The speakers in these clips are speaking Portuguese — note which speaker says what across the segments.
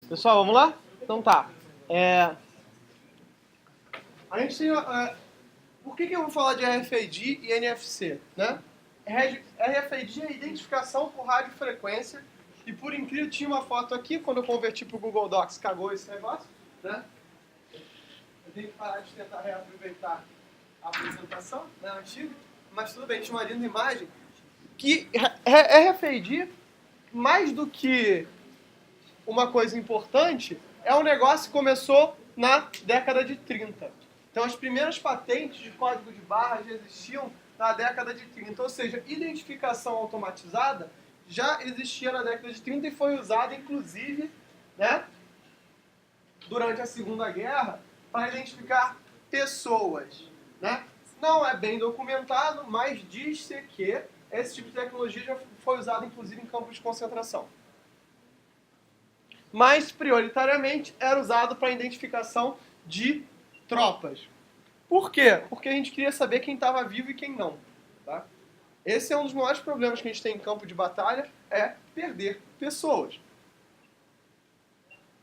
Speaker 1: Pessoal, vamos lá? Então tá. A gente tem... por que eu vou falar de RFID e NFC, né? RFID é identificação por radiofrequência. E por incrível, tinha uma foto aqui, quando eu converti para o Google Docs, cagou esse negócio, né? Eu tenho que parar de tentar reaproveitar a apresentação, né, antiga. Mas tudo bem, tinha uma linda imagem. Que RFID, mais do que uma coisa importante, é um negócio que começou na década de 30. Então, as primeiras patentes de código de barras já existiam na década de 30. Ou seja, identificação automatizada já existia na década de 30 e foi usada, inclusive, né, durante a Segunda Guerra, para identificar pessoas. Né? Não é bem documentado, mas diz-se que esse tipo de tecnologia já foi usado, inclusive, em campos de concentração. Mas, prioritariamente, era usado para identificação de tropas. Por quê? Porque a gente queria saber quem estava vivo e quem não. Tá? Esse é um dos maiores problemas que a gente tem em campo de batalha, é perder pessoas.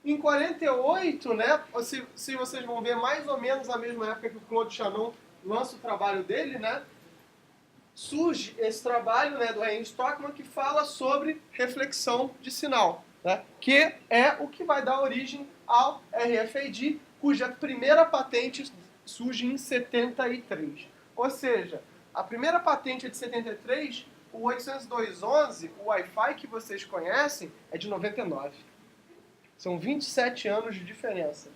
Speaker 1: Em 48, né, se vocês vão ver mais ou menos a mesma época que o Claude Shannon lança o trabalho dele, né, surge esse trabalho, né, do Ian Stockman, que fala sobre reflexão de sinal, né, que é o que vai dar origem ao RFID, cuja primeira patente surge em 73. Ou seja, a primeira patente é de 73, o 802.11, o Wi-Fi que vocês conhecem, é de 99. São 27 anos de diferença.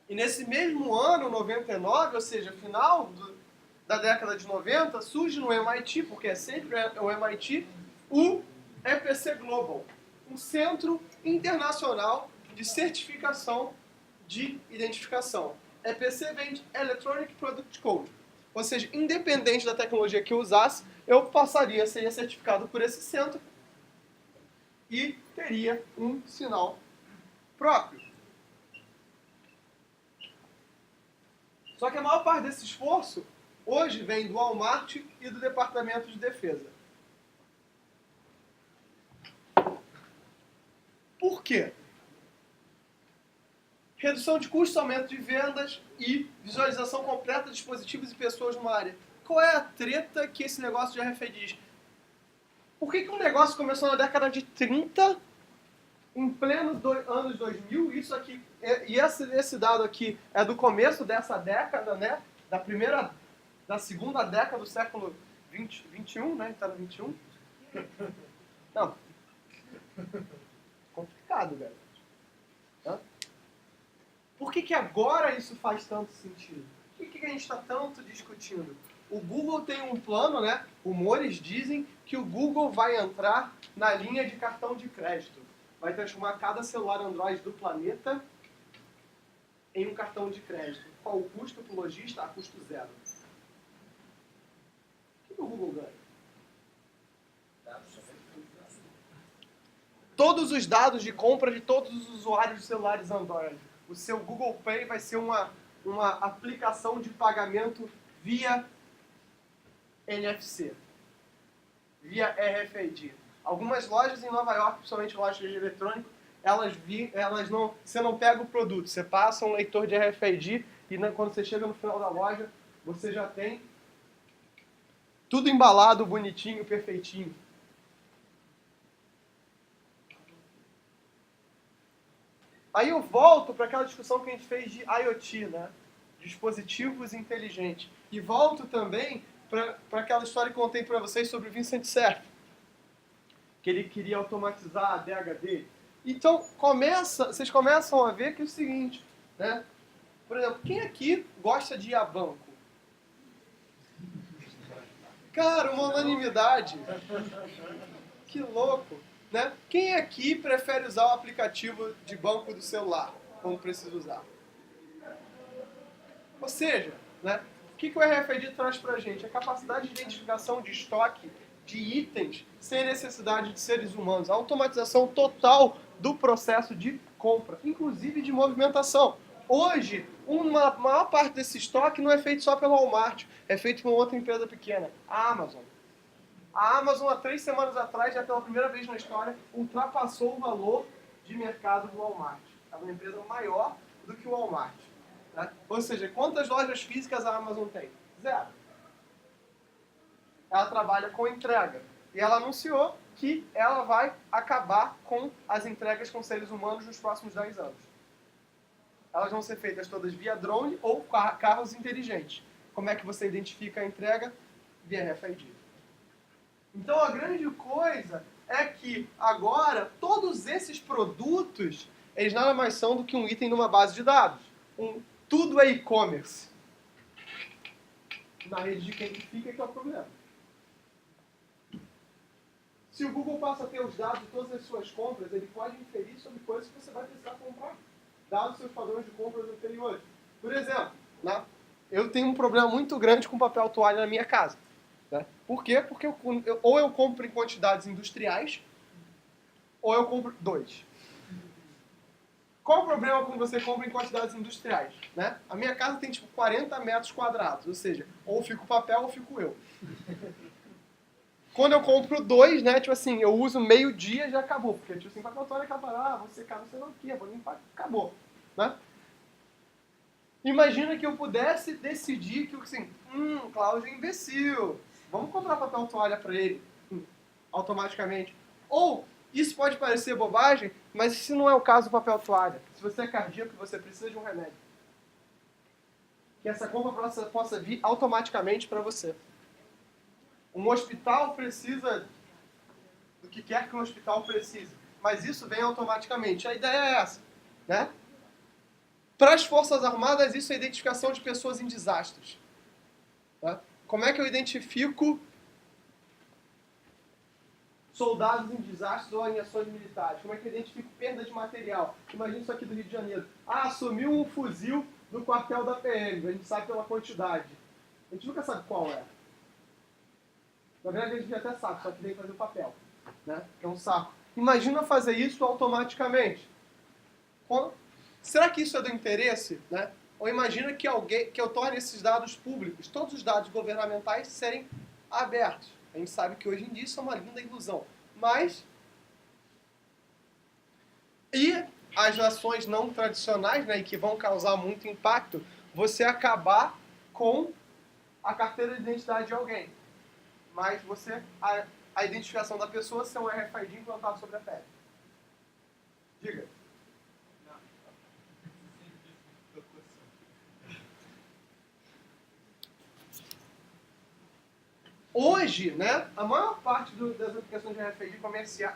Speaker 1: E nesse mesmo ano, 99, ou seja, final da década de 90, surge no MIT, porque é sempre o MIT, o EPC Global, um centro internacional de certificação de identificação. EPC vem de Electronic Product Code. Ou seja, independente da tecnologia que eu usasse, eu seria certificado por esse centro e teria um sinal próprio. Só que a maior parte desse esforço hoje vem do Walmart e do Departamento de Defesa. Por quê? Redução de custos, aumento de vendas e visualização completa de dispositivos e pessoas numa área. Qual é a treta que esse negócio de RFID diz? Por que um negócio começou na década de 30, em pleno anos 2000, isso aqui, e esse dado aqui é do começo dessa década, né? Da segunda década do século 21, né? Está no 21. Não. Complicado, galera. Tá? Por que agora isso faz tanto sentido? Por que a gente está tanto discutindo? O Google tem um plano, né? Rumores dizem que o Google vai entrar na linha de cartão de crédito. Vai transformar cada celular Android do planeta em um cartão de crédito. Qual o custo para o lojista? A custo zero. O que o Google ganha? Todos os dados de compra de todos os usuários de celulares Android. O seu Google Pay vai ser uma aplicação de pagamento via NFC, via RFID. Algumas lojas em Nova York, principalmente lojas de eletrônico, você não pega o produto, você passa um leitor de RFID e quando você chega no final da loja, você já tem tudo embalado, bonitinho, perfeitinho. Aí eu volto para aquela discussão que a gente fez de IoT, né? Dispositivos inteligentes. E volto também para aquela história que eu contei para vocês sobre o Vincent Cerf, que ele queria automatizar a adega dele. Então, vocês começam a ver que é o seguinte, né? Por exemplo, quem aqui gosta de ir a banco? Cara, uma unanimidade. Que louco, né? Quem aqui prefere usar o aplicativo de banco do celular quando precisa usar? Ou seja, né? O que o RFID traz pra gente? A capacidade de identificação de estoque de itens sem necessidade de seres humanos. A automatização total do processo de compra, inclusive de movimentação. Hoje, uma maior parte desse estoque não é feito só pelo Walmart, é feito por outra empresa pequena, a Amazon. A Amazon, há 3 semanas atrás, já pela primeira vez na história, ultrapassou o valor de mercado do Walmart. É uma empresa maior do que o Walmart. Né? Ou seja, quantas lojas físicas a Amazon tem? 0. Ela trabalha com entrega. E ela anunciou que ela vai acabar com as entregas com seres humanos nos próximos 10 anos. Elas vão ser feitas todas via drone ou carros inteligentes. Como é que você identifica a entrega? Via RFID. Então a grande coisa é que agora todos esses produtos, eles nada mais são do que um item numa base de dados. Tudo é e-commerce. Na rede de quem fica que é o problema. Se o Google passa a ter os dados de todas as suas compras, ele pode inferir sobre coisas que você vai precisar comprar, dados seus padrões de compras anteriores. Por exemplo, né, eu tenho um problema muito grande com papel toalha na minha casa. Né? Por quê? Porque ou eu compro em quantidades industriais, ou eu compro 2. Qual o problema quando você compra em quantidades industriais? Né? A minha casa tem tipo 40 metros quadrados, ou seja, ou fica o papel ou fico eu. Quando eu compro 2, né, tipo assim, eu uso meio dia e já acabou. Porque, tipo assim, papel toalha acaba, vou secar, não sei lá o quê, vou limpar, acabou. Né? Imagina que eu pudesse decidir que, assim, Cláudio é imbecil, vamos comprar papel toalha para ele, automaticamente. Ou, isso pode parecer bobagem, mas se não é o caso do papel toalha, se você é cardíaco e você precisa de um remédio, que essa compra possa vir automaticamente para você. Um hospital precisa do que quer que um hospital precise, mas isso vem automaticamente. A ideia é essa, né? Para as Forças Armadas, isso é identificação de pessoas em desastres. Tá? Como é que eu identifico soldados em desastres ou em ações militares? Como é que eu identifico perda de material? Imagina isso aqui do Rio de Janeiro. Sumiu um fuzil do quartel da PM. A gente sabe pela quantidade. A gente nunca sabe qual é. Na verdade, a gente até sabe, só que tem que fazer o papel. Né? Que é um saco. Imagina fazer isso automaticamente. Será que isso é do interesse? Né? Ou imagina que eu torne esses dados públicos, todos os dados governamentais, serem abertos. A gente sabe que hoje em dia isso é uma linda ilusão. Mas... E as ações não tradicionais, né, e que vão causar muito impacto, você acabar com a carteira de identidade de alguém. Mas a identificação da pessoa ser um RFID implantado sobre a pele. Diga. Hoje, né, a maior parte das aplicações de RFID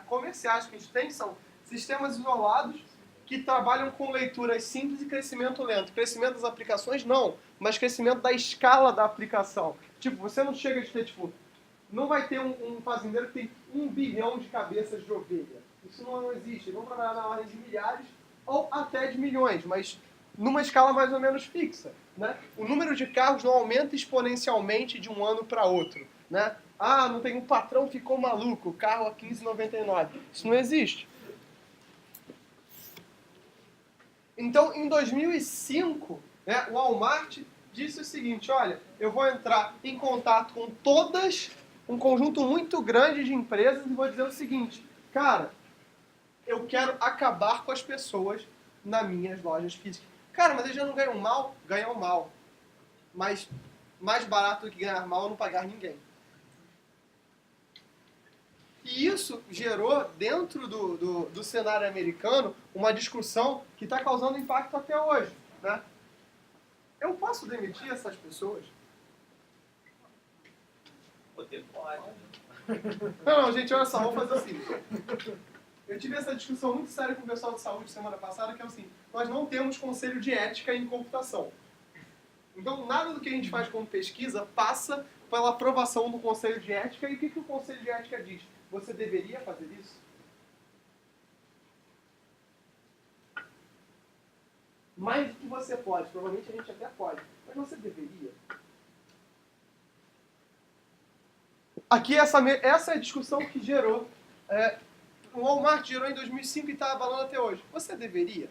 Speaker 1: comerciais que a gente tem são sistemas isolados que trabalham com leituras simples e crescimento lento. Crescimento das aplicações, não, mas crescimento da escala da aplicação. Tipo, você não chega de ter, tipo, não vai ter um fazendeiro que tem 1 bilhão de cabeças de ovelha. Isso não existe. Eles vão trabalhar na ordem de milhares ou até de milhões, mas numa escala mais ou menos fixa. Né? O número de carros não aumenta exponencialmente de um ano para outro. Né? Não tem um patrão ficou maluco, o carro a R$15,99. Isso não existe. Então, em 2005, né, o Walmart disse o seguinte, olha, eu vou entrar em contato com um conjunto muito grande de empresas e vou dizer o seguinte, cara, eu quero acabar com as pessoas nas minhas lojas físicas. Cara, mas eles já não ganham mal? Ganham mal. Mas mais barato do que ganhar mal é não pagar ninguém. E isso gerou, dentro do cenário americano, uma discussão que está causando impacto até hoje. Né? Eu posso demitir essas pessoas?
Speaker 2: Você pode.
Speaker 1: Não, gente, olha só, vou fazer assim. Eu tive essa discussão muito séria com o pessoal de saúde semana passada, que é assim, nós não temos conselho de ética em computação. Então, nada do que a gente faz como pesquisa passa pela aprovação do conselho de ética. E o que o conselho de ética diz? Você deveria fazer isso? Mais do que você pode. Provavelmente a gente até pode. Mas você deveria? Aqui essa é a discussão que gerou. O Walmart gerou em 2005 e está abalando até hoje. Você deveria?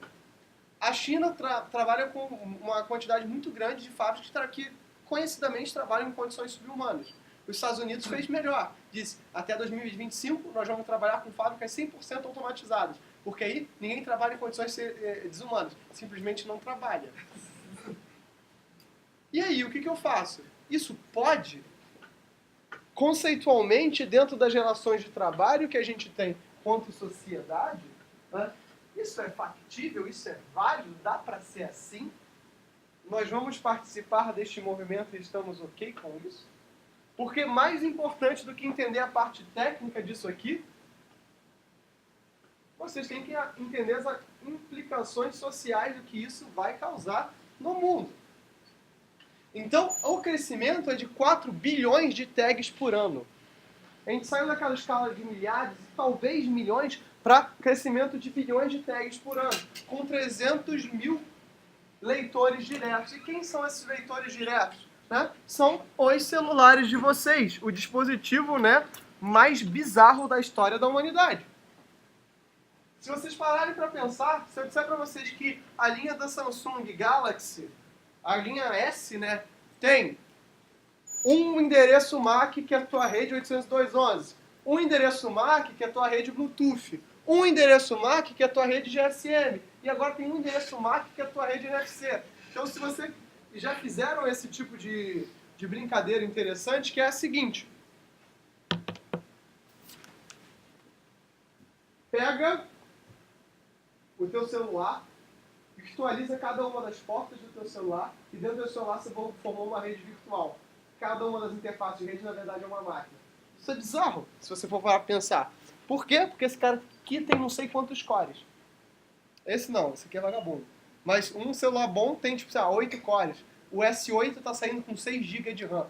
Speaker 1: A China trabalha com uma quantidade muito grande de fábricas que conhecidamente trabalham em condições subhumanas. Os Estados Unidos fez melhor. Disse, até 2025 nós vamos trabalhar com fábricas 100% automatizadas. Porque aí ninguém trabalha em condições desumanas. Simplesmente não trabalha. E aí, o que eu faço? Isso pode, conceitualmente, dentro das relações de trabalho que a gente tem quanto sociedade, né? Isso é factível, isso é válido, dá para ser assim? Nós vamos participar deste movimento e estamos ok com isso? Porque mais importante do que entender a parte técnica disso aqui, vocês têm que entender as implicações sociais do que isso vai causar no mundo. Então, o crescimento é de 4 bilhões de tags por ano. A gente saiu daquela escala de milhares, talvez milhões, para crescimento de bilhões de tags por ano, com 300 mil leitores diretos. E quem são esses leitores diretos? Né? São os celulares de vocês, o dispositivo, né, mais bizarro da história da humanidade. Se vocês pararem para pensar, se eu disser para vocês que a linha da Samsung Galaxy, a linha S, né, tem um endereço MAC, que é a tua rede 802.11, um endereço MAC, que é a tua rede Bluetooth, um endereço MAC, que é a tua rede GSM, e agora tem um endereço MAC, que é a tua rede NFC. Então, se você já fizeram esse tipo de brincadeira interessante, que é a seguinte: pega o teu celular, virtualiza cada uma das portas do teu celular, e dentro do teu celular você formou uma rede virtual. Cada uma das interfaces de rede, na verdade, é uma máquina. Isso é bizarro, se você for parar para pensar. Por quê? Porque esse cara aqui tem não sei quantos cores. Esse não, esse aqui é vagabundo. Mas um celular bom tem, tipo, sei lá, 8 cores. O S8 está saindo com 6 GB de RAM.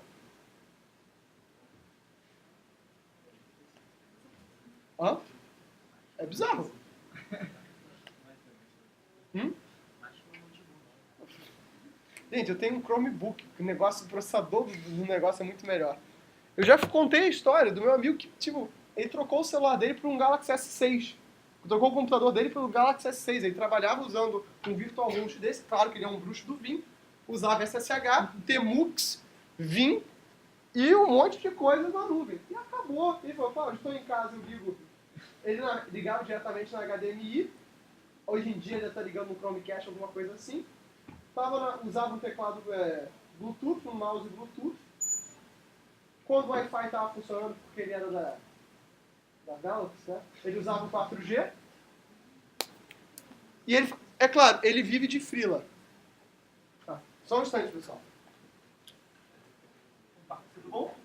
Speaker 1: Hã? É bizarro. Gente, eu tenho um Chromebook. O processador do negócio é muito melhor. Eu já contei a história do meu amigo que, tipo, ele trocou o celular dele por um Galaxy S6. Trocou o computador dele pelo Galaxy S6. Ele trabalhava usando um VirtualBoot desse. Claro que ele é um bruxo do Vim. Usava SSH, Tmux, Vim e um monte de coisa na nuvem. E acabou. Ele falou, pô, eu estou em casa, eu ligo. Ele ligava diretamente na HDMI. Hoje em dia ele está ligando no Chromecast, alguma coisa assim. Usava um teclado Bluetooth, um mouse Bluetooth. Quando o Wi-Fi estava funcionando, porque ele era da Galaxy, né? Ele usava o 4G. E ele, é claro, ele vive de freela. Tá. Só um instante, pessoal. Tá, tudo bom?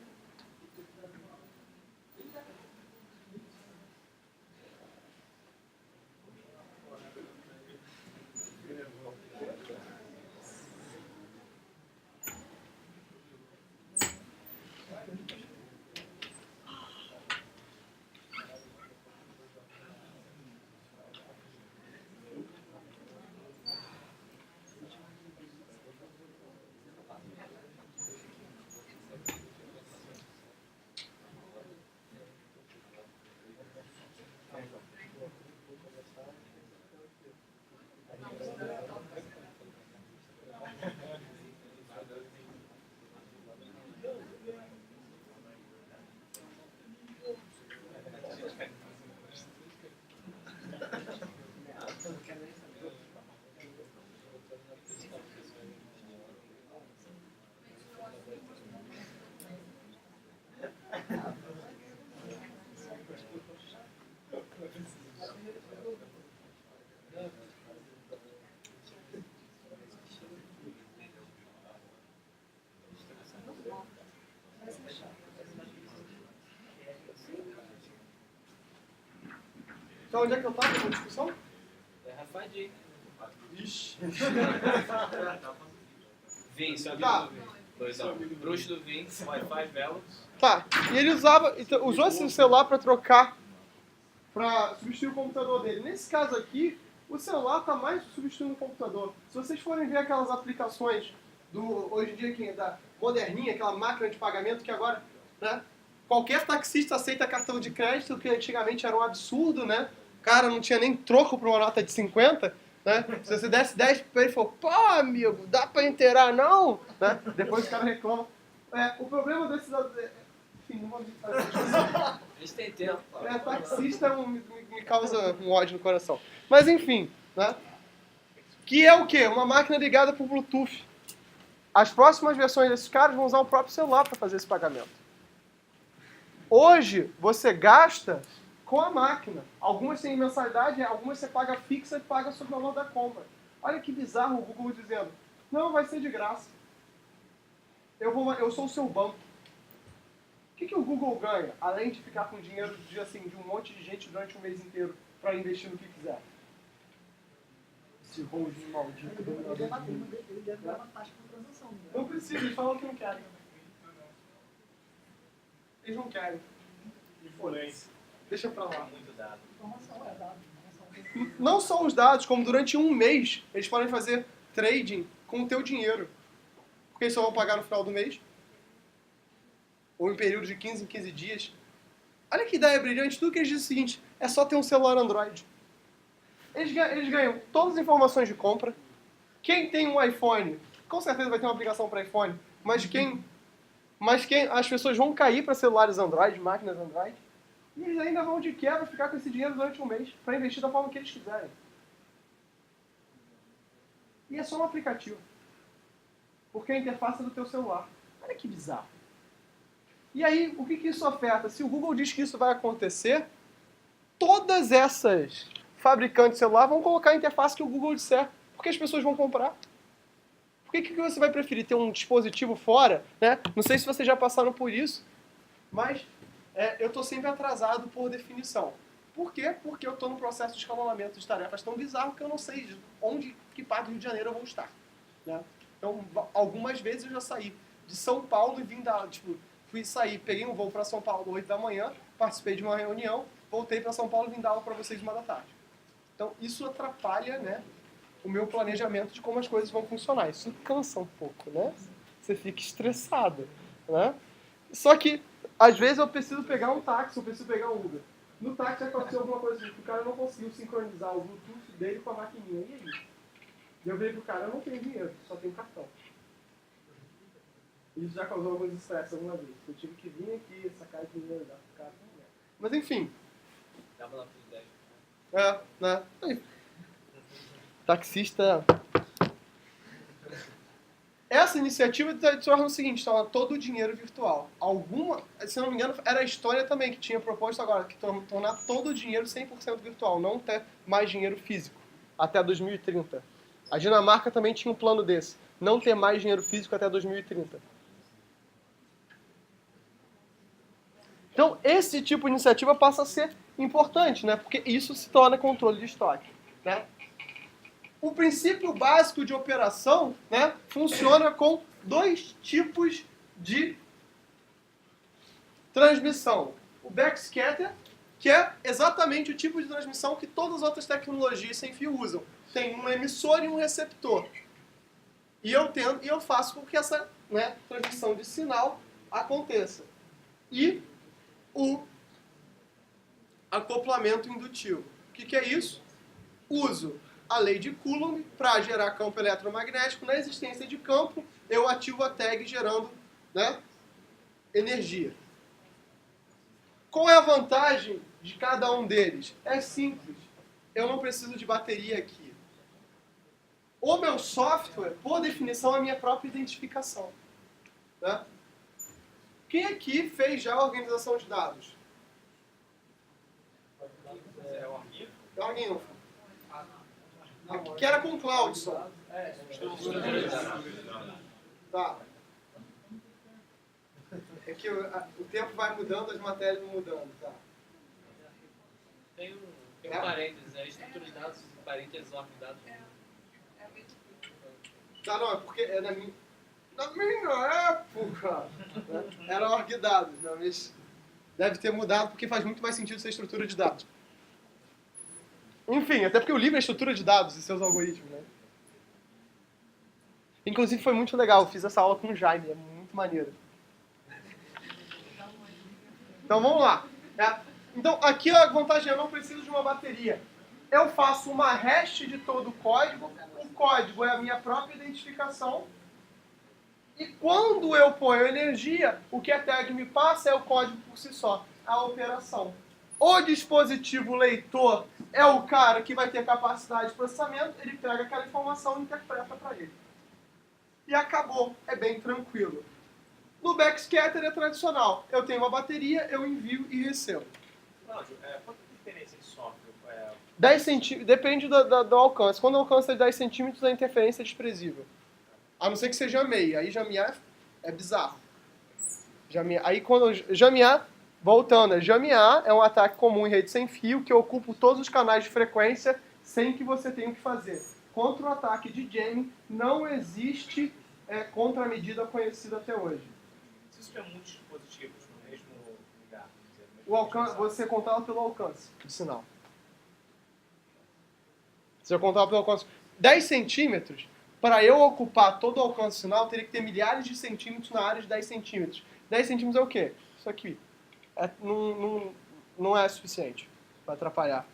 Speaker 1: Então, onde é que eu estava na discussão?
Speaker 2: RFID.
Speaker 1: Ixi.
Speaker 2: Vim, seu amigo
Speaker 1: Tá.
Speaker 2: do Vim. Dois amigos. Bruxo do Vim, Wi-Fi Velox.
Speaker 1: Tá, e ele usou esse celular para trocar, para substituir o computador dele. Nesse caso aqui, o celular está mais substituindo o computador. Se vocês forem ver aquelas aplicações hoje em dia, da moderninha, aquela máquina de pagamento que agora, né, qualquer taxista aceita cartão de crédito, que antigamente era um absurdo, né? Cara, não tinha nem troco para uma nota de 50, né? Se você desse 10 para ele, falou, pô, amigo, dá para inteirar não? Né? Depois o cara reclama. O problema enfim, não vou me fazer.
Speaker 2: A gente tem tempo.
Speaker 1: Taxista me causa um ódio no coração. Mas enfim, né? Que é o quê? Uma máquina ligada por Bluetooth. As próximas versões desses caras vão usar o próprio celular para fazer esse pagamento. Hoje, você gasta com a máquina. Algumas têm mensalidade, algumas você paga fixa e paga sobre o valor da compra. Olha que bizarro o Google dizendo, não, vai ser de graça. Eu sou o seu banco. O que o Google ganha, além de ficar com dinheiro de um monte de gente durante um mês inteiro para investir no que quiser? Esse holding maldito.
Speaker 3: Ele deve dar uma taxa por transação. Né?
Speaker 1: Não precisa, eles falam que não querem. Eles não querem. Deixa pra lá.
Speaker 2: Muito dado.
Speaker 3: Informação é dado.
Speaker 1: Não só os dados, como durante um mês eles podem fazer trading com o teu dinheiro. Porque eles só vão pagar no final do mês. Ou em período de 15 em 15 dias. Olha que ideia brilhante. Tudo que eles dizem é o seguinte, é só ter um celular Android. Eles ganham todas as informações de compra. Quem tem um iPhone, com certeza vai ter uma aplicação para iPhone, mas as pessoas vão cair para celulares Android, máquinas Android, e eles ainda vão de quebra ficar com esse dinheiro durante um mês para investir da forma que eles quiserem. E é só um aplicativo. Porque a interface é do teu celular. Olha que bizarro. E aí, o que isso afeta? Se o Google diz que isso vai acontecer, todas essas fabricantes de celular vão colocar a interface que o Google disser, porque as pessoas vão comprar. Por que você vai preferir ter um dispositivo fora? Né? Não sei se vocês já passaram por isso, mas eu estou sempre atrasado por definição. Por quê? Porque eu estou num processo de escalonamento de tarefas tão bizarro que eu não sei que parte do Rio de Janeiro eu vou estar. Né? Então, algumas vezes eu já saí de São Paulo e vim peguei um voo para São Paulo 8 da manhã, participei de uma reunião, voltei para São Paulo e vim dar aula para vocês 1 da tarde. Então, isso atrapalha, né, o meu planejamento de como as coisas vão funcionar. Isso cansa um pouco, né? Você fica estressado, né? Só que, às vezes, eu preciso pegar um táxi, eu preciso pegar um Uber. No táxi aconteceu alguma coisa assim, que o cara não conseguiu sincronizar o Bluetooth dele com a maquininha. E aí? E eu falei pro cara, eu não tenho dinheiro, só tenho cartão. Isso já causou alguns estresses alguma vez. Eu tive que vir aqui, sacar dinheiro, dar pro cara. Mas enfim.
Speaker 2: Dava lá pros 10.
Speaker 1: Né? Taxista. Essa iniciativa torna o seguinte, torna todo o dinheiro virtual. Se não me engano, era a Estônia também que tinha proposto agora, que tornar todo o dinheiro 100% virtual, não ter mais dinheiro físico, até 2030. A Dinamarca também tinha um plano desse, não ter mais dinheiro físico até 2030. Então, esse tipo de iniciativa passa a ser importante, né? Porque isso se torna controle de estoque. Né? O princípio básico de operação, né, funciona com 2 tipos de transmissão. O backscatter, que é exatamente o tipo de transmissão que todas as outras tecnologias sem fio usam. Tem um emissor e um receptor. E eu faço com que essa, né, transmissão de sinal aconteça. E o acoplamento indutivo. O que é isso? Uso a lei de Coulomb para gerar campo eletromagnético. Na existência de campo, eu ativo a tag gerando, né, energia. Qual é a vantagem de cada um deles? É simples. Eu não preciso de bateria aqui. O meu software, por definição, é a minha própria identificação. Né? Quem aqui fez já a organização de dados?
Speaker 2: É o arquivo?
Speaker 1: É o arquivo. Que era com cloud só. Tá. É que o tempo vai mudando, as matérias vão mudando. Tá.
Speaker 2: Tem um parênteses, a estrutura de dados, parênteses, ordem de dados.
Speaker 1: Tá, não, é porque é na minha época, né, era org de dados, né, mas deve ter mudado porque faz muito mais sentido ser estrutura de dados. Enfim, até porque o livro é estrutura de dados e seus algoritmos, né? Inclusive foi muito legal, eu fiz essa aula com o Jaime, é muito maneiro. Então vamos lá. Então aqui a vantagem é eu não preciso de uma bateria. Eu faço uma hash de todo o código é a minha própria identificação. E quando eu ponho energia, o que a tag me passa é o código por si só, a operação. O dispositivo leitor é o cara que vai ter capacidade de processamento, ele pega aquela informação e interpreta para ele. E acabou, é bem tranquilo. No backscatter é tradicional, eu tenho uma bateria, eu envio e recebo.
Speaker 4: Cláudio, quanta diferença de software?
Speaker 1: 10 centímetros, depende do alcance. Quando o alcance é 10 centímetros, a interferência é desprezível. A não ser que você jameie, aí jamear é bizarro. Aí quando jamear, voltando, jamear é um ataque comum em rede sem fio que ocupa todos os canais de frequência sem que você tenha o que fazer. Contra o ataque de jamming não existe contramedida conhecida até hoje.
Speaker 4: Se isso tiver muitos dispositivos no mesmo lugar,
Speaker 1: O alcance, você controla pelo alcance do sinal. Você controla pelo alcance. 10 centímetros, para eu ocupar todo o alcance do sinal, eu teria que ter milhares de centímetros na área de 10 centímetros. 10 centímetros é o quê? Isso aqui. Não é suficiente para atrapalhar.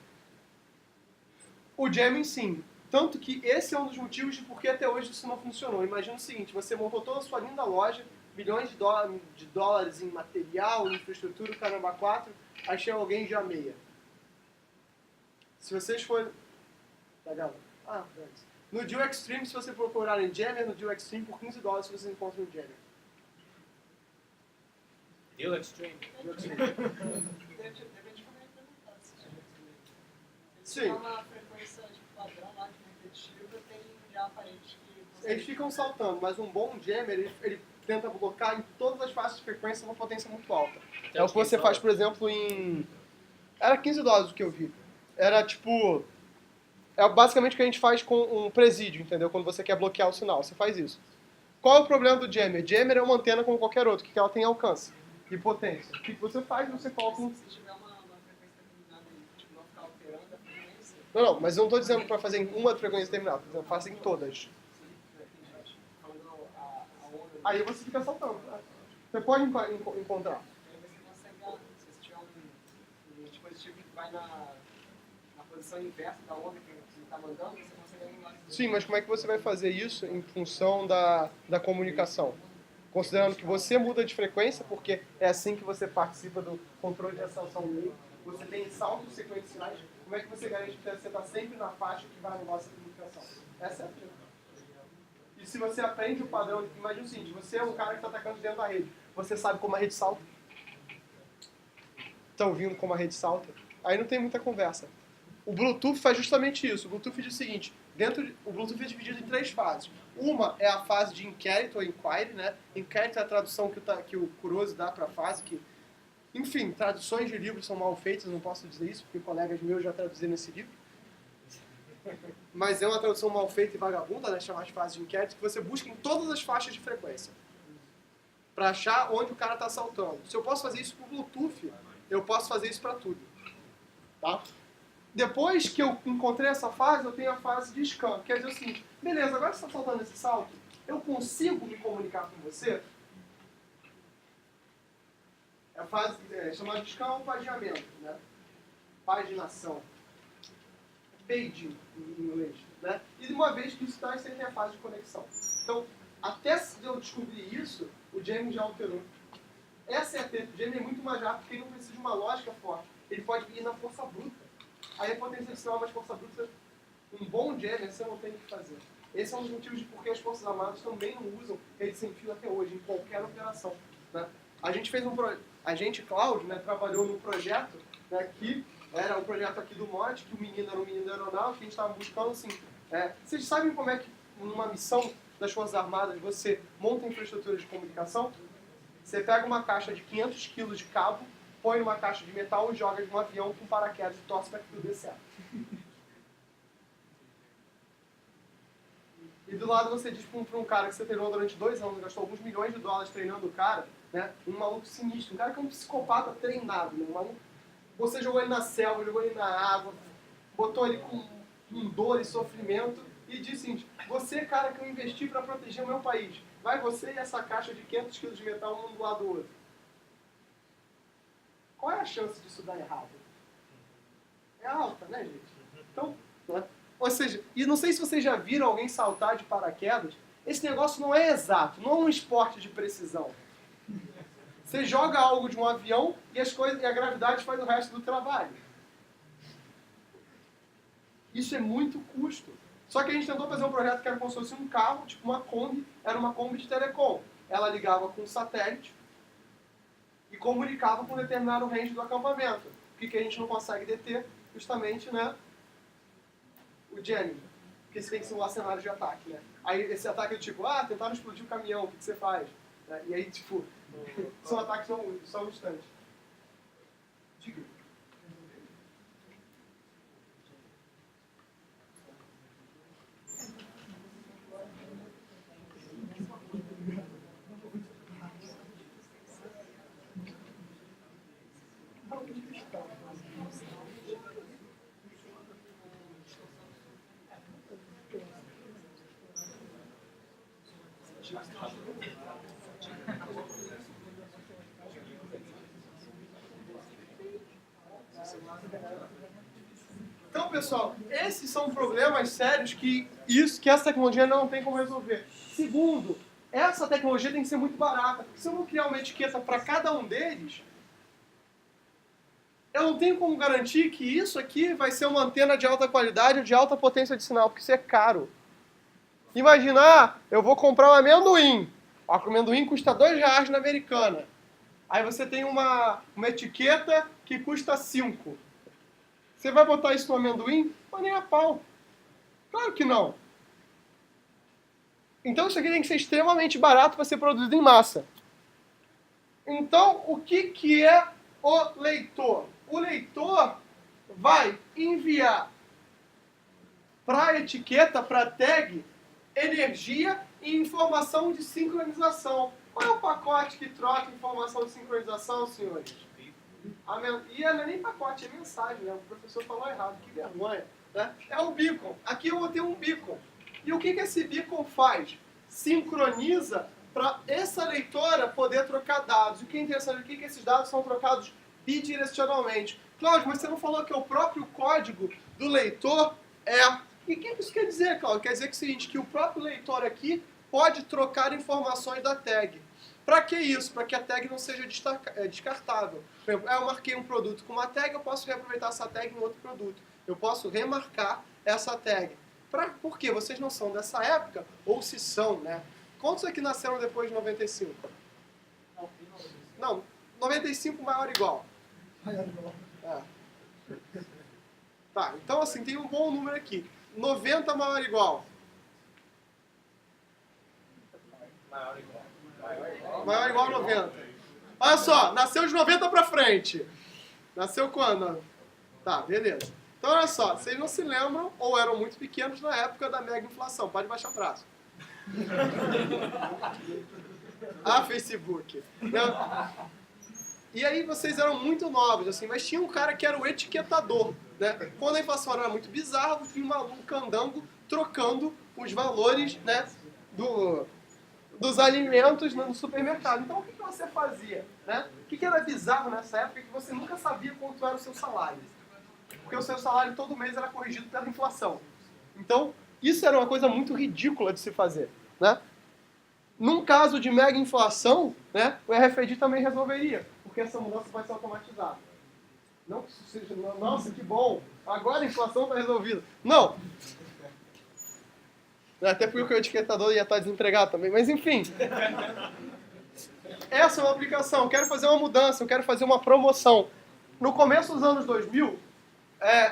Speaker 1: O jamming, sim. Tanto que esse é um dos motivos de por que até hoje isso não funcionou. Imagina o seguinte, você montou toda a sua linda loja, bilhões de dólares em material, em infraestrutura, caramba 4, aí chega alguém e jameia. Se vocês forem... Tá, galera? No Deal Extreme, se você procurar em Jammer, no Deal Extreme, por $15 vocês encontram um Jammer.
Speaker 4: Deal Extreme.
Speaker 3: Depende de como é implementado esse tipo de
Speaker 1: Sim.
Speaker 3: Se tiver uma frequência de padrão lá de repetitiva, tem já aparente que...
Speaker 1: Eles ficam saltando, mas um bom Jammer, ele tenta blocar em todas as faixas de frequência uma potência muito alta. É o que você faz, por exemplo, em... Era $15 o que eu vi. Era tipo... É basicamente o que a gente faz com um presídio, entendeu? Quando você quer bloquear o sinal, você faz isso. Qual é o problema do Jammer? Jammer é uma antena como qualquer outra, que ela tem alcance e potência. O que você faz? Você coloca um...
Speaker 3: Se tiver uma frequência determinada aí, tipo, não ficar alterando a frequência...
Speaker 1: Não, mas eu não estou dizendo para fazer em uma frequência determinada, estou dizendo faça em todas. Aí você fica saltando. Né? Você pode encontrar.
Speaker 3: Aí você consegue, se tiver um dispositivo que vai na posição inversa da onda que você está mandando, você consegue anular.
Speaker 1: Sim, mas como é que você vai fazer isso em função da comunicação? Considerando que você muda de frequência, porque é assim que você participa do controle de aceleração livre, você tem saltos sequenciais, como é que você garante que você está sempre na faixa que vai anular essa comunicação? Essa é a dica. E se você aprende o padrão, imagina o seguinte, você é um cara que está atacando dentro da rede, você sabe como a rede salta? Está ouvindo como a rede salta? Aí não tem muita conversa. O Bluetooth faz justamente isso. O Bluetooth diz o seguinte, o Bluetooth é dividido em 3 fases. Uma é a fase de inquérito ou inquiry, né? Inquérito é a tradução que o Kurose dá para a fase, que, enfim, traduções de livros são mal feitas, não posso dizer isso, porque colegas meus já traduziram esse livro. Mas é uma tradução mal feita e vagabunda, né? Chamada de fase de inquérito, que você busca em todas as faixas de frequência para achar onde o cara está saltando. Se eu posso fazer isso para o Bluetooth, eu posso fazer isso para tudo. Tá? Depois que eu encontrei essa fase, eu tenho a fase de scan. Quer dizer o seguinte, beleza, agora que você está saltando esse salto, eu consigo me comunicar com você? É a fase chamada de scan ou paginamento, né? Paginação. Paging, em inglês. Né? E uma vez que isso está, você tem a fase de conexão. Então, até eu descobrir isso, o jamming já alterou. Essa é a treta. O jamming é muito mais rápido porque ele não precisa de uma lógica forte. Ele pode ir na força bruta. Aí a potência de sinal mais força bruta, um bom jammer você não tem o que fazer. Esse é um dos motivos de por que as Forças Armadas também não usam rede sem fio até hoje, em qualquer operação. Né? A gente fez a gente, Cláudio, né, trabalhou num projeto, né, que era um projeto aqui do MOD, que o menino era um menino da aeronáutica, que a gente estava buscando assim. Vocês sabem como é que numa missão das Forças Armadas você monta infraestrutura de comunicação? Você pega uma caixa de 500 kg de cabo, põe numa caixa de metal e joga de um avião com paraquedas e torce para que tudo dê certo. E do lado você diz para um cara que você treinou durante 2 anos, gastou alguns milhões de dólares treinando o cara, né? Um maluco sinistro, um cara que é um psicopata treinado, né? Um maluco, você jogou ele na selva, jogou ele na água, botou ele com dor e sofrimento e disse o seguinte, você, cara, que eu investi para proteger o meu país, vai você e essa caixa de 500 kg de metal um do lado do outro. Qual é a chance disso dar errado? É alta, né, gente? Então, né? Ou seja, e não sei se vocês já viram alguém saltar de paraquedas esse negócio não é exato, não é um esporte de precisão. Você joga algo de um avião e a gravidade faz o resto do trabalho. Isso é muito custo. Só que a gente tentou fazer um projeto que era como se fosse um carro, tipo uma Kombi, era uma Kombi de telecom. Ela ligava com um satélite e comunicava com um determinado range do acampamento. O que a gente não consegue deter? Justamente, né, o jamming. Porque você tem que simular cenários de ataque, né? Aí esse ataque é tipo, tentaram explodir o caminhão, o que você faz? Né? E aí, tipo, são ataques só um instante. Diga. Então, pessoal, esses são problemas sérios que essa tecnologia não tem como resolver. Segundo, essa tecnologia tem que ser muito barata. Porque se eu não criar uma etiqueta para cada um deles, eu não tenho como garantir que isso aqui vai ser uma antena de alta qualidade ou de alta potência de sinal, porque isso é caro. Imagina, eu vou comprar um amendoim. O amendoim custa R$2 na Americana. Aí você tem uma etiqueta que custa 5. Você vai botar isso no amendoim? Mas nem a pau. Claro que não. Então isso aqui tem que ser extremamente barato para ser produzido em massa. Então, o que é o leitor? O leitor vai enviar para a etiqueta, para a tag, energia e informação de sincronização. Qual é o pacote que troca informação de sincronização, senhores? E não é nem pacote, é mensagem, né? O professor falou errado, que vergonha. Né? É o beacon. Aqui eu vou ter um beacon. E o que esse beacon faz? Sincroniza para essa leitora poder trocar dados. E o que é interessante aqui é que esses dados são trocados bidirecionalmente. Cláudio, mas você não falou que o próprio código do leitor é... E o que isso quer dizer, Cláudio? Quer dizer que é o seguinte, que o próprio leitor aqui pode trocar informações da tag. Para que isso? Para que a tag não seja descartável. Por exemplo, eu marquei um produto com uma tag, eu posso reaproveitar essa tag em outro produto. Eu posso remarcar essa tag. Por quê? Vocês não são dessa época? Ou se são, né? Quantos aqui nasceram depois de 95? Não, 95 maior ou igual. É. Tá, então assim, tem um bom número aqui. 90 maior ou igual. Maior ou igual a 90. Olha só, nasceu de 90 pra frente. Nasceu quando? Tá, beleza. Então olha só, vocês não se lembram ou eram muito pequenos na época da mega inflação. Pode baixar o braço. Facebook. Não. E aí vocês eram muito novos, assim, mas tinha um cara que era o etiquetador, né? Quando a inflação era muito bizarra, tinha um candango trocando os valores, né, dos alimentos no supermercado. Então o que você fazia? Né? O que era bizarro nessa época é que você nunca sabia quanto era o seu salário. Porque o seu salário todo mês era corrigido pela inflação. Então, isso era uma coisa muito ridícula de se fazer. Né? Num caso de mega inflação, né, o RFID também resolveria, porque essa mudança vai ser automatizada. Não que isso seja, nossa, que bom, agora a inflação está resolvida. Não! Até porque o etiquetador ia estar desempregado também, mas enfim. Essa é uma aplicação, eu quero fazer uma mudança, eu quero fazer uma promoção. No começo dos anos 2000,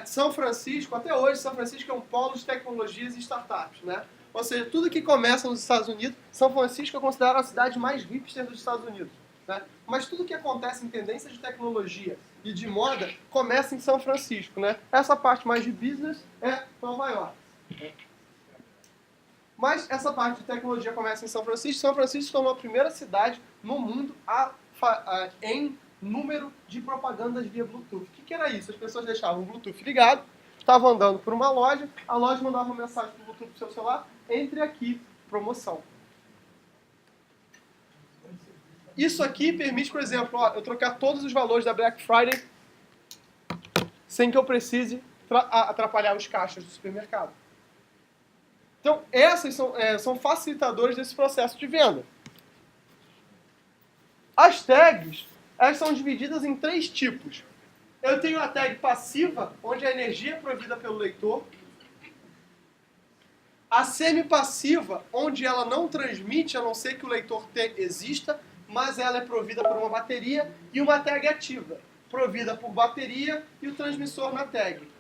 Speaker 1: São Francisco, até hoje, São Francisco é um polo de tecnologias e startups, né? Ou seja, tudo que começa nos Estados Unidos, São Francisco é considerada a cidade mais hipster dos Estados Unidos. Né? Mas tudo que acontece em tendência de tecnologia e de moda começa em São Francisco. Né? Essa parte mais de business é Nova York. Mas essa parte de tecnologia começa em São Francisco. São Francisco se tornou a primeira cidade no mundo em número de propagandas via Bluetooth. O que era isso? As pessoas deixavam o Bluetooth ligado, estavam andando por uma loja, a loja mandava uma mensagem para o Bluetooth do seu celular, entre aqui, promoção. Isso aqui permite, por exemplo, eu trocar todos os valores da Black Friday sem que eu precise atrapalhar os caixas do supermercado. Então, essas são facilitadores desse processo de venda. As tags, elas são divididas em 3 tipos. Eu tenho a tag passiva, onde a energia é provida pelo leitor. A semi-passiva, onde ela não transmite, a não ser que o leitor exista, mas ela é provida por uma bateria. E uma tag ativa, provida por bateria e o transmissor na tag.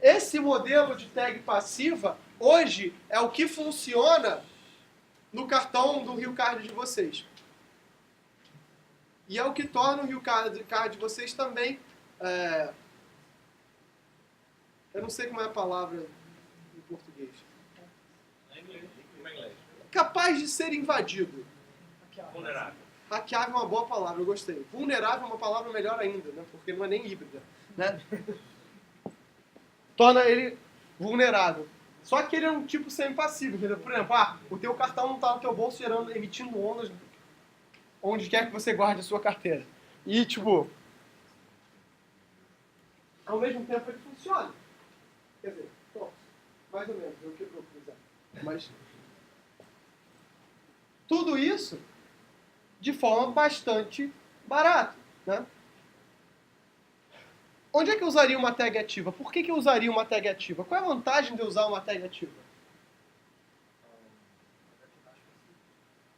Speaker 1: Esse modelo de tag passiva, hoje, é o que funciona no cartão do Rio Card de vocês. E é o que torna o Rio Card de vocês também... eu não sei como é a palavra em português. Capaz de ser invadido.
Speaker 4: Vulnerável.
Speaker 1: Hackeável é uma boa palavra, eu gostei. Vulnerável é uma palavra melhor ainda, né? Porque não é nem híbrida. Né? Torna ele vulnerável. Só que ele é um tipo semi-passivo, entendeu? Por exemplo, o teu cartão não está no teu bolso emitindo ondas onde quer que você guarde a sua carteira. E, tipo, ao mesmo tempo ele funciona. Quer dizer, bom, mais ou menos, eu quebrou, por exemplo. Mas tudo isso de forma bastante barata, né? Onde é que eu usaria uma tag ativa? Por que eu usaria uma tag ativa? Qual é a vantagem de eu usar uma tag ativa?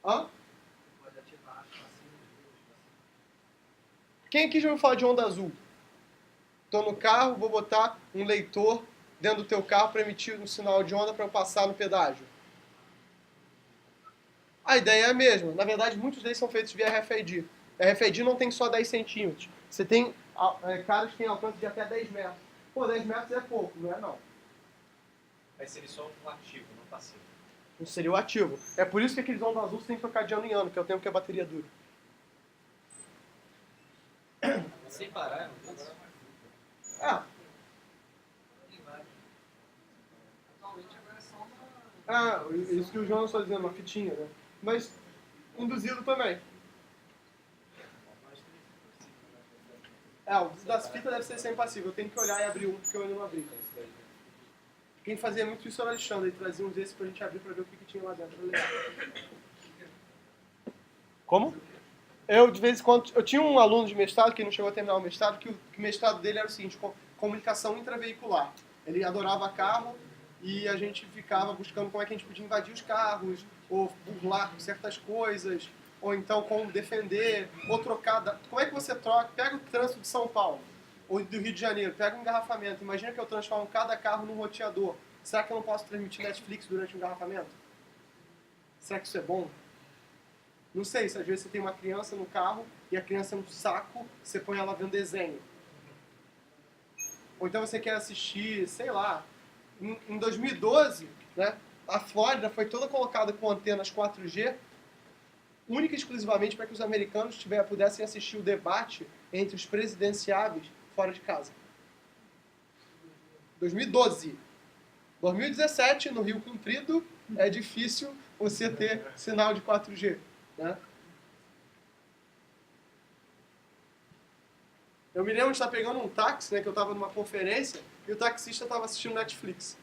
Speaker 1: Hã? Quem aqui já ouviu falar de onda azul? Estou no carro, vou botar um leitor dentro do teu carro para emitir um sinal de onda para eu passar no pedágio. A ideia é a mesma. Na verdade, muitos deles são feitos via RFID. RFID não tem só 10 centímetros. Você tem caras que têm alcance de até 10 metros. Pô, 10 metros é pouco, não é não.
Speaker 4: Vai ser só um ativo, não passivo.
Speaker 1: Não seria o ativo. É por isso que aqueles ondas azul você tem que trocar de ano em ano, que é o tempo que a bateria dura.
Speaker 2: Sem parar, não tem?
Speaker 3: Atualmente agora é só uma...
Speaker 1: Isso que o João está dizendo, uma fitinha, né? Mas induzido também. O das fitas deve ser sempre passivo. Eu tenho que olhar e abrir um, porque eu ainda não abri. Quem fazia muito isso era o Alexandre. Ele trazia uns desses pra gente abrir pra ver o que tinha lá dentro. Como? Eu, de vez em quando... Eu tinha um aluno de mestrado, que não chegou a terminar o mestrado, que o mestrado dele era o seguinte: comunicação intraveicular. Ele adorava carro e a gente ficava buscando como é que a gente podia invadir os carros, ou burlar certas coisas, ou então como defender, ou trocar... Como é que você troca? Pega o trânsito de São Paulo, ou do Rio de Janeiro, pega um engarrafamento. Imagina que eu transformo cada carro num roteador. Será que eu não posso transmitir Netflix durante o engarrafamento? Será que isso é bom? Não sei, se às vezes você tem uma criança no carro e a criança é um saco, você põe ela vendo desenho. Ou então você quer assistir, sei lá, em 2012, né, a Flórida foi toda colocada com antenas 4G, única e exclusivamente para que os americanos pudessem assistir o debate entre os presidenciáveis fora de casa. 2012. 2017, no Rio Comprido, é difícil você ter sinal de 4G. Né? Eu me lembro de estar pegando um táxi, né, que eu estava numa conferência, e o taxista estava assistindo Netflix.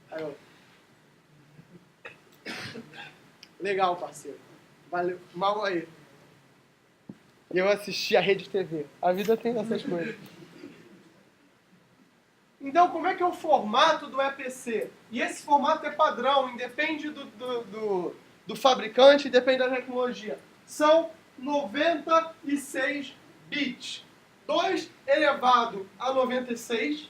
Speaker 1: Aí eu... Legal, parceiro. Valeu. Mal aí. E eu assisti a Rede TV. A vida tem essas coisas. Então, como é que é o formato do EPC? E esse formato é padrão, independe do fabricante, depende da tecnologia. São 96 bits. 2 elevado a 96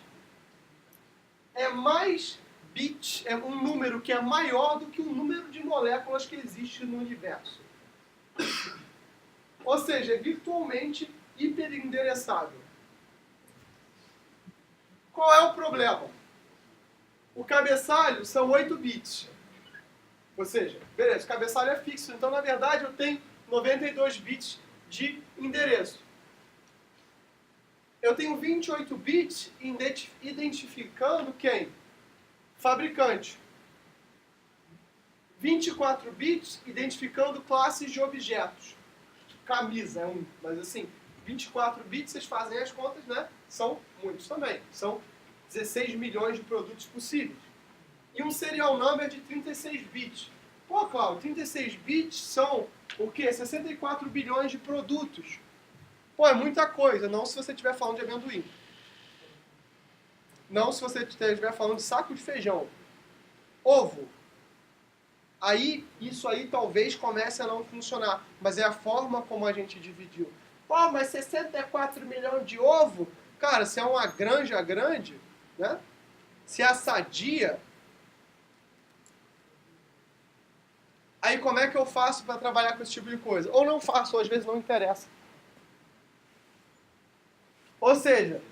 Speaker 1: é mais bits, é um número que é maior do que o número de moléculas que existe no universo. Ou seja, é virtualmente hiperendereçável. Qual é o problema? O cabeçalho são 8 bits. Ou seja, beleza, o cabeçalho é fixo, então na verdade eu tenho 92 bits de endereço. Eu tenho 28 bits identificando quem? Fabricante. 24 bits identificando classes de objetos. Camisa é um, mas assim, 24 bits, vocês fazem as contas, né? São muitos também. São 16 milhões de produtos possíveis. e um serial number de 36 bits. Pô, Cláudio, 36 bits são o quê? 64 bilhões de produtos. Pô, é muita coisa, não se você estiver falando de amendoim. Não se você estiver falando de saco de feijão. Ovo. Aí, isso aí talvez comece a não funcionar, mas é a forma como a gente dividiu. Pô, mas 64 milhões de ovo? Cara, se é uma granja grande, né? Se é a Sadia, aí como é que eu faço para trabalhar com esse tipo de coisa? Ou não faço, ou às vezes não interessa. Ou seja,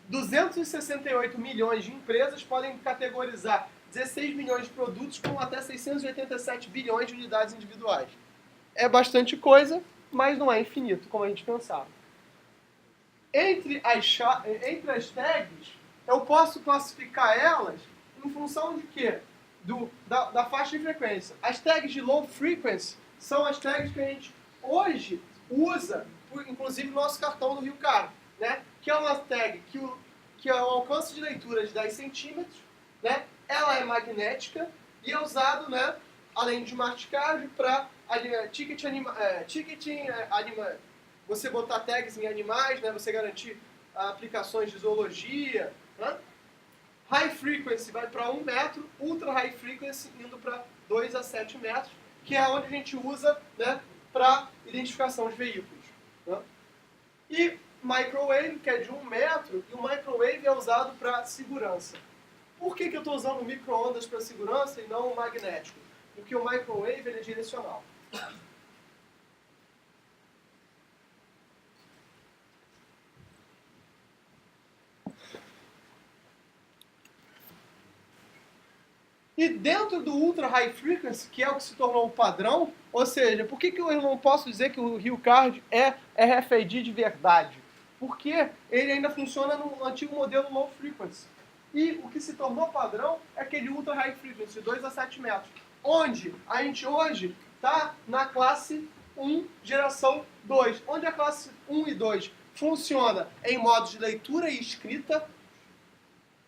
Speaker 1: 268 milhões de empresas podem categorizar 16 milhões de produtos com até 687 bilhões de unidades individuais. É bastante coisa, mas não é infinito, como a gente pensava. Entre as tags, eu posso classificar elas em função de quê? Da faixa de frequência. As tags de low frequency são as tags que a gente hoje usa, inclusive no nosso cartão do Rio Card, né? Que é uma tag que é o alcance de leitura de 10 centímetros, né? Ela é magnética e é usado, né, além de smart card, para ticketing, você botar tags em animais, né, você garantir aplicações de zoologia. Né? High frequency vai para 1 metro, ultra high frequency indo para 2 a 7 metros, que é onde a gente usa, né, para identificação de veículos. Né? E microwave, que é de 1 metro, e o microwave é usado para segurança. Por que eu estou usando micro-ondas para segurança e não o magnético? Porque o microwave ele é direcional. E dentro do Ultra High Frequency, que é o que se tornou o padrão, ou seja, por que eu não posso dizer que o Rio Card é RFID de verdade? Porque ele ainda funciona no antigo modelo Low Frequency. E o que se tornou padrão é aquele Ultra High Frequency, 2 a 7 metros. Onde a gente hoje está na classe 1, geração 2. Onde a classe 1 e 2 funciona em modos de leitura e escrita,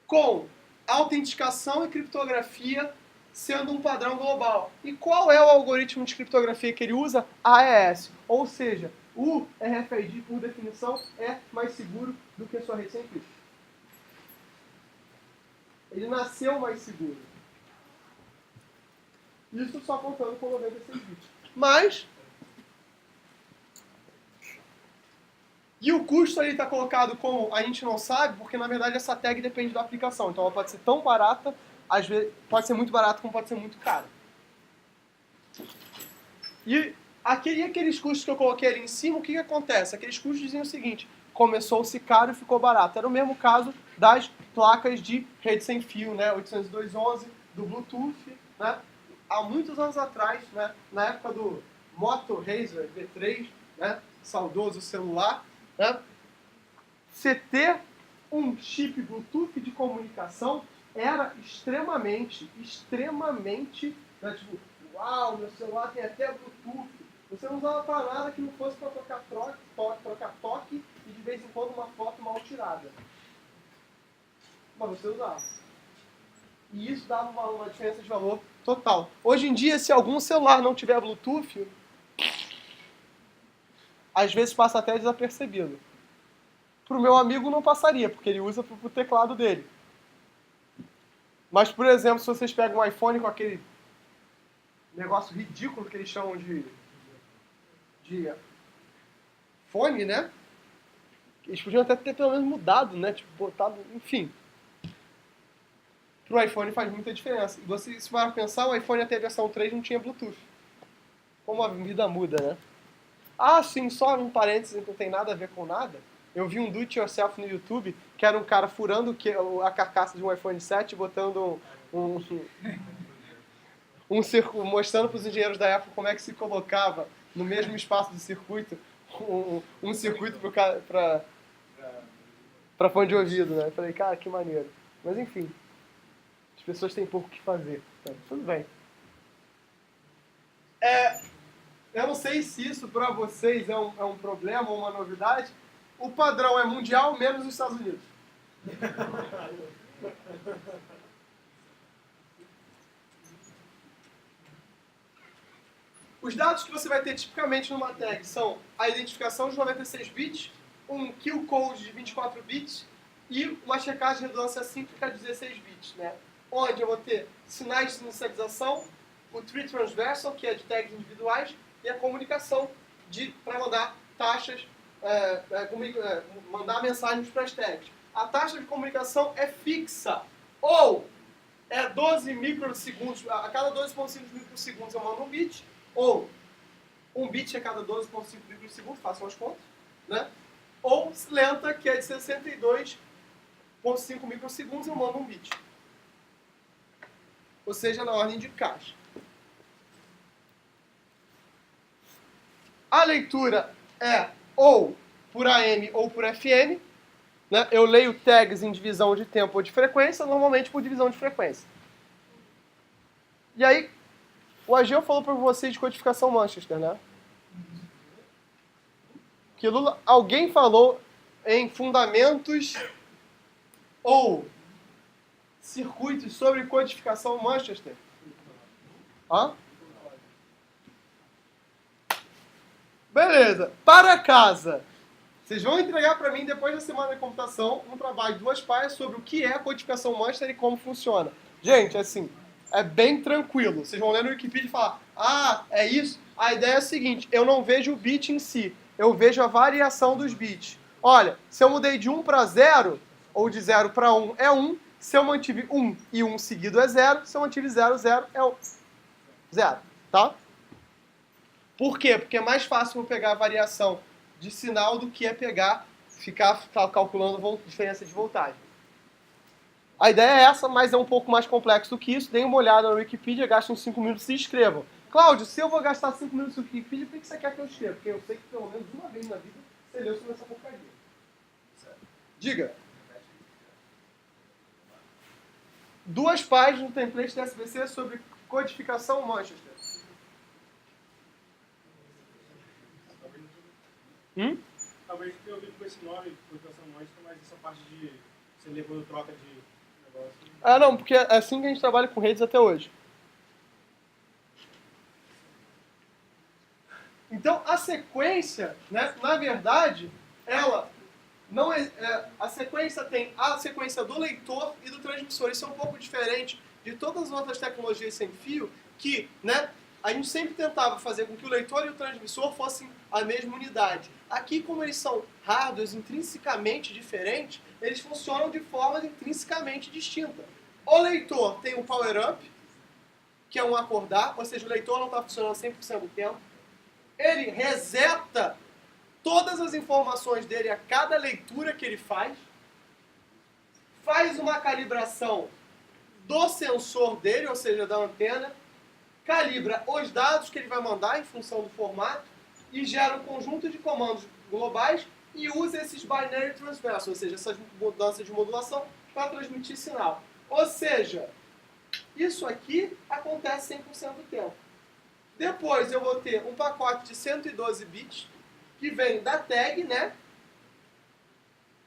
Speaker 1: com autenticação e criptografia sendo um padrão global. E qual é o algoritmo de criptografia que ele usa? AES. Ou seja, o RFID, por definição, é mais seguro do que a sua rede sem fio. Ele nasceu mais seguro. Isso só contando com 96 bits. Mas... E o custo ali está colocado como a gente não sabe, porque na verdade essa tag depende da aplicação. Então ela pode ser tão barata, às vezes pode ser muito barata, como pode ser muito cara. E aqueles custos que eu coloquei ali em cima, o que acontece? Aqueles custos diziam o seguinte: começou-se caro e ficou barato. Era o mesmo caso das placas de rede sem fio, né? 802.11, do Bluetooth, né? Há muitos anos atrás, né? Na época do Moto Razr V3, né? Saudoso celular, né? Você ter um chip Bluetooth de comunicação era extremamente, né? Tipo, uau, meu celular tem até Bluetooth. Você não usava para nada que não fosse para trocar toque e de vez em quando uma foto mal tirada. Mas você usava. E isso dava uma diferença de valor total. Hoje em dia, se algum celular não tiver Bluetooth, às vezes passa até desapercebido. Para o meu amigo não passaria, porque ele usa para o teclado dele. Mas, por exemplo, se vocês pegam um iPhone com aquele negócio ridículo que eles chamam de fone, né? Eles podiam até ter pelo menos mudado, né? Tipo, botado, enfim. Para o iPhone faz muita diferença. E você, se for pensar, o iPhone até a versão 3 não tinha Bluetooth. Como a vida muda, né? Ah, sim, só um parênteses, não tem nada a ver com nada. Eu vi um do it yourself no YouTube, que era um cara furando a carcaça de um iPhone 7 e botando mostrando para os engenheiros da Apple como é que se colocava no mesmo espaço do circuito um circuito para fone de ouvido, né? Eu falei, cara, que maneiro. Mas enfim, as pessoas têm pouco o que fazer. Então, tudo bem. Eu não sei se isso para vocês é um problema ou uma novidade. O padrão é mundial, menos os Estados Unidos. Os dados que você vai ter tipicamente numa tag são a identificação de 96 bits, um kill code de 24 bits e uma checagem de redundância cíclica de 16 bits, né? Onde eu vou ter sinais de inicialização, o tree transversal, que é de tags individuais, e a comunicação para mandar taxas, mandar mensagens para as tags. A taxa de comunicação é fixa, ou é 12 microsegundos, a cada 12,5 microsegundos eu mando um bit, ou um bit a cada 12,5 microsegundos, façam as contas, né? Ou lenta, que é de 62,5 microsegundos, eu mando um bit. Ou seja, na ordem de caixa. A leitura é ou por AM ou por FM. Né? Eu leio tags em divisão de tempo ou de frequência, normalmente por divisão de frequência. E aí, o Ageu falou para vocês de codificação Manchester, né? Alguém falou em fundamentos ou circuitos sobre codificação Manchester? Hã? Beleza. Para casa. Vocês vão entregar para mim, depois da semana de computação, um trabalho de 2 páginas sobre o que é a codificação Manchester e como funciona. Gente, assim, é bem tranquilo. Vocês vão ler no Wikipedia e falar, é isso? A ideia é a seguinte, eu não vejo o bit em si, eu vejo a variação dos bits. Olha, se eu mudei de 1 para 0, ou de 0 para 1 é 1, se eu mantive 1 e 1 seguido é 0, se eu mantive 0, 0 é 0, tá? Por quê? Porque é mais fácil eu pegar a variação de sinal do que ficar calculando diferença de voltagem. A ideia é essa, mas é um pouco mais complexo do que isso. Deem uma olhada no Wikipedia, gastem uns 5 minutos e escrevam. Cláudio, se eu vou gastar 5 minutos no Wikipedia, por que você quer que eu escreva? Porque eu sei que pelo menos uma vez na vida você leu sobre essa porcaria. Diga. 2 páginas no template da SBC sobre codificação Manchester.
Speaker 4: Talvez eu tenha ouvido com esse nome, codificação Manchester, mas essa parte de você levando troca de negócio.
Speaker 1: Não, porque é assim que a gente trabalha com redes até hoje. Então, a sequência, né, na verdade, ela não a sequência tem a sequência do leitor e do transmissor. Isso é um pouco diferente de todas as outras tecnologias sem fio, que, né, a gente sempre tentava fazer com que o leitor e o transmissor fossem a mesma unidade. Aqui, como eles são hardwares intrinsecamente diferentes, eles funcionam de forma intrinsecamente distinta. O leitor tem um power-up, que é um acordar, ou seja, o leitor não está funcionando 100% do tempo. Ele reseta todas as informações dele a cada leitura que ele faz uma calibração do sensor dele, ou seja, da antena, calibra os dados que ele vai mandar em função do formato e gera um conjunto de comandos globais e usa esses binary transversals, ou seja, essas mudanças de modulação para transmitir sinal. Ou seja, isso aqui acontece 100% do tempo. Depois eu vou ter um pacote de 112 bits que vem da tag, né?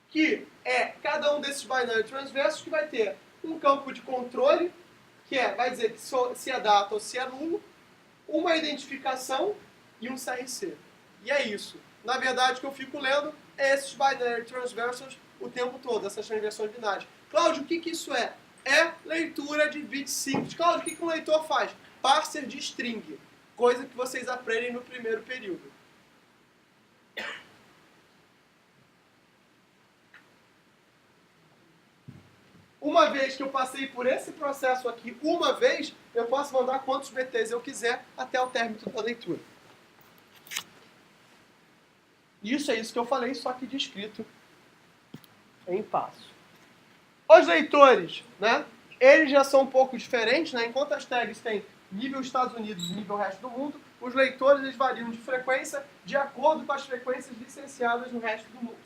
Speaker 1: Que é cada um desses binary transversos que vai ter um campo de controle, que vai dizer que se é data ou se é nulo, uma identificação e um CRC. E é isso. Na verdade, o que eu fico lendo é esses binary transversals o tempo todo, essas transversões binárias. Cláudio, o que isso é? É leitura de bits simples. Cláudio, o que um leitor faz? Parser de string. Coisa que vocês aprendem no primeiro período. Uma vez que eu passei por esse processo aqui, uma vez, eu posso mandar quantos BTs eu quiser até o término da leitura. Isso é isso que eu falei, só que descrito em passo. Os leitores, né? Eles já são um pouco diferentes, né? Enquanto as tags têm nível Estados Unidos e nível resto do mundo, os leitores eles variam de frequência de acordo com as frequências licenciadas no resto do mundo.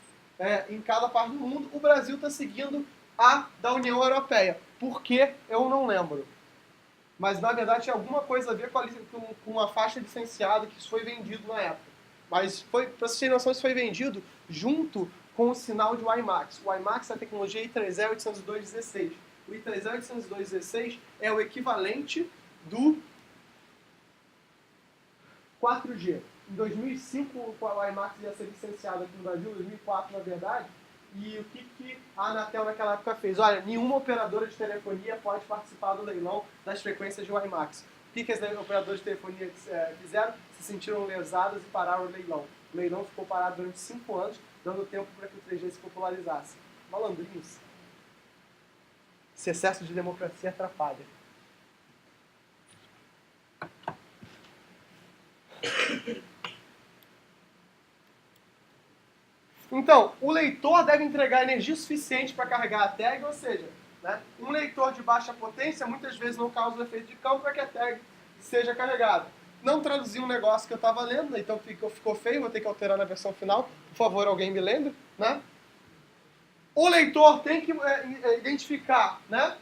Speaker 1: Em cada parte do mundo, o Brasil está seguindo a da União Europeia. Por quê? Eu não lembro. Mas, na verdade, tinha alguma coisa a ver com a faixa licenciada que isso foi vendido na época. Mas, para vocês terem noção, isso foi vendido junto com o sinal de WiMAX. O WiMAX é a tecnologia I3E802.16. O I3E802.16 é o equivalente 4G. Em 2005, o WiMAX ia ser licenciado aqui no Brasil, 2004 na verdade, e o que a Anatel naquela época fez? Olha, nenhuma operadora de telefonia pode participar do leilão das frequências de WiMAX. O que as operadoras de telefonia fizeram? Se sentiram lesadas e pararam o leilão. O leilão ficou parado durante 5 anos, dando tempo para que o 3G se popularizasse. Malandrinhos. Esse excesso de democracia atrapalha. Então, o leitor deve entregar energia suficiente para carregar a tag, ou seja, né, um leitor de baixa potência muitas vezes não causa o efeito de campo para que a tag seja carregada. Não traduzi um negócio que eu estava lendo, então ficou feio, vou ter que alterar na versão final. Por favor, alguém me lembre. Né? O leitor tem que identificar, né,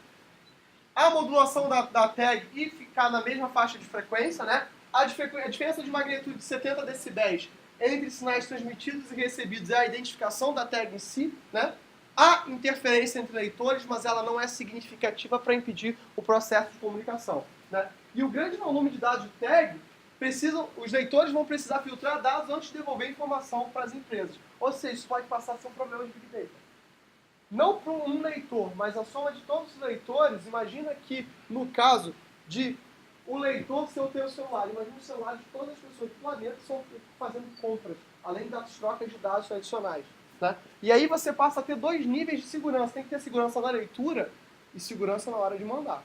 Speaker 1: a modulação da tag e ficar na mesma faixa de frequência. Né? A diferença de magnitude de 70 decibéis entre sinais transmitidos e recebidos é a identificação da tag em si. Né? Há interferência entre leitores, mas ela não é significativa para impedir o processo de comunicação. Né? E o grande volume de dados de tag, os leitores vão precisar filtrar dados antes de devolver informação para as empresas. Ou seja, isso pode passar a ser um problema de Big Data. Não para um leitor, mas a soma de todos os leitores. Imagina que, no caso de o leitor ser o teu celular, imagina o celular de todas as pessoas do planeta que estão fazendo compras, além das trocas de dados tradicionais. Né? E aí você passa a ter 2 níveis de segurança. Tem que ter segurança na leitura e segurança na hora de mandar.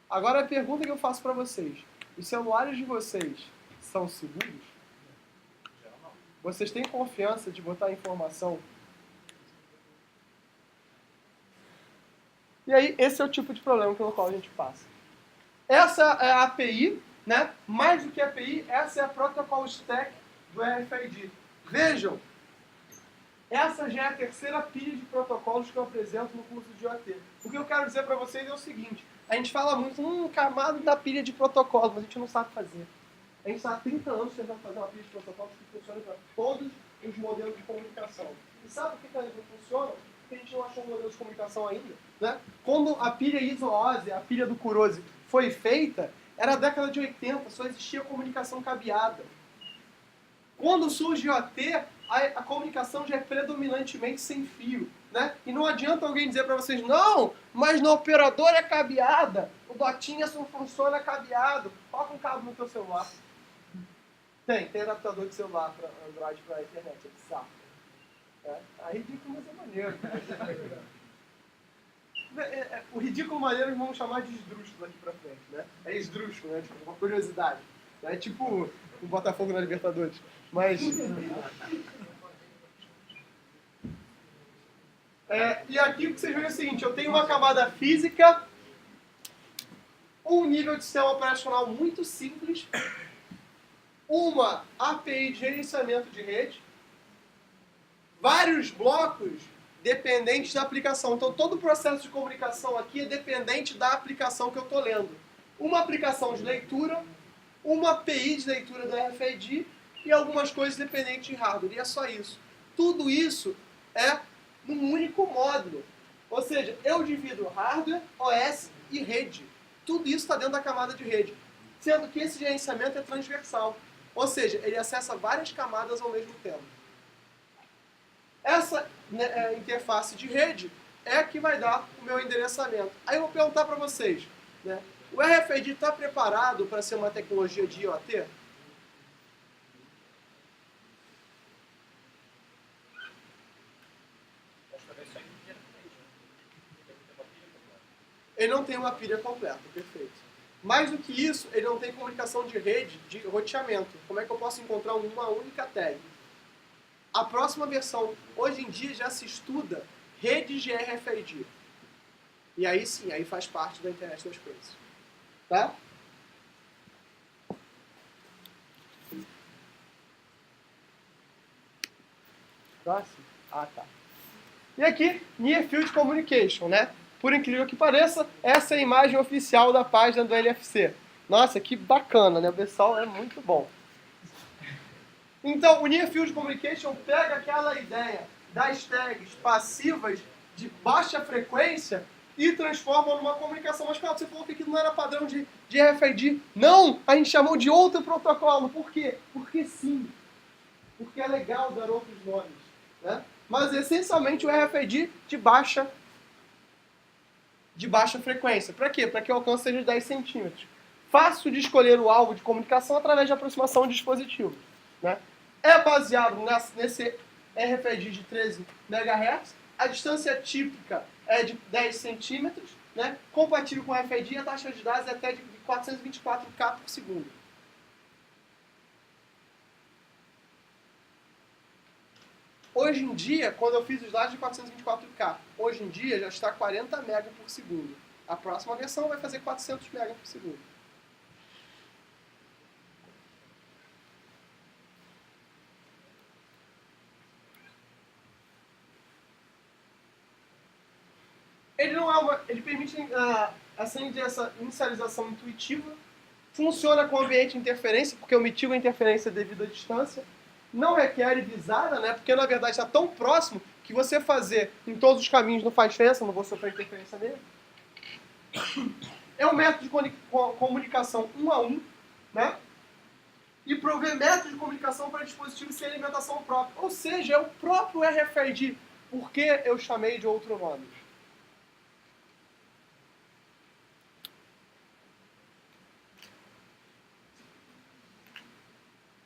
Speaker 1: Agora a pergunta que eu faço para vocês. Os celulares de vocês são seguros? Vocês têm confiança de botar informação? E aí, esse é o tipo de problema pelo qual a gente passa. Essa é a API, né? Mais do que a API, essa é a Protocol Stack do RFID. Vejam, essa já é a terceira pilha de protocolos que eu apresento no curso de IoT. O que eu quero dizer para vocês é o seguinte: a gente fala muito, camada da pilha de protocolos, mas a gente não sabe fazer. A gente está há 30 anos tentando fazer uma pilha de protocolos que funcione para todos os modelos de comunicação. E sabe por que elas não funcionam? Porque a gente não achou um modelo de comunicação ainda. Né? Quando a pilha ISO-OSI, a pilha do Kurose, foi feita, era a década de 80, só existia comunicação cabeada. Quando surge o IoT, a comunicação já é predominantemente sem fio. Né? E não adianta alguém dizer para vocês, não, mas no operador é cabeada, o Dotinha só funciona cabeado. Coloca um cabo no teu celular. Tem adaptador de celular para Android para internet, é bizarro. É ridículo, mas é maneiro. O ridículo maneiro vamos chamar de esdrúxulo aqui pra frente, né? É esdrúxulo, né? Tipo, uma curiosidade. É tipo o Botafogo na Libertadores. Mas... e aqui o que vocês veem é o seguinte, eu tenho uma camada física, um nível de sistema operacional muito simples, uma API de gerenciamento de rede, vários blocos dependentes da aplicação. Então, todo o processo de comunicação aqui é dependente da aplicação que eu estou lendo. Uma aplicação de leitura, uma API de leitura da RFID e algumas coisas dependentes de hardware. E é só isso. Tudo isso é num único módulo. Ou seja, eu divido hardware, OS e rede. Tudo isso está dentro da camada de rede. Sendo que esse gerenciamento é transversal. Ou seja, ele acessa várias camadas ao mesmo tempo. Essa interface de rede é a que vai dar o meu endereçamento. Aí eu vou perguntar para vocês, né? O RFID está preparado para ser uma tecnologia de IoT? Ele não tem uma pilha completa, perfeito. Mais do que isso, ele não tem comunicação de rede de roteamento. Como é que eu posso encontrar uma única tag? A próxima versão, hoje em dia, já se estuda redes de RFID. E aí sim, aí faz parte da internet das coisas. Tá? Próximo? Ah, tá. E aqui, Near Field Communication, né? Por incrível que pareça, essa é a imagem oficial da página do LFC. Nossa, que bacana, né? O pessoal é muito bom. Então, o Near Field Communication pega aquela ideia das tags passivas de baixa frequência e transformam numa comunicação. Mas, Cláudio, você falou que aquilo não era padrão de RFID. Não! A gente chamou de outro protocolo. Por quê? Porque sim. Porque é legal dar outros nomes. Né? Mas, essencialmente, o RFID de baixa frequência. Para quê? Para que o alcance seja de 10 centímetros. Fácil de escolher o alvo de comunicação através de aproximação de dispositivos. Né? É baseado nesse RFID de 13 MHz. A distância típica é de 10 centímetros. Né? Compatível com o RFID, a taxa de dados é até de 424K por segundo. Hoje em dia, quando eu fiz os dados de 424K, hoje em dia já está 40 MB por segundo. A próxima versão vai fazer 400 MB por segundo. Ele permite essa inicialização intuitiva. Funciona com ambiente de interferência, porque eu mitigo a interferência devido à distância. Não requer visada, né? Porque na verdade está tão próximo que você fazer em todos os caminhos não faz diferença, não vou sofrer interferência nele. É um método de comunicação 1 a 1, né? E provê método de comunicação para dispositivos sem alimentação própria. Ou seja, é o próprio RFID. Por que eu chamei de outro nome?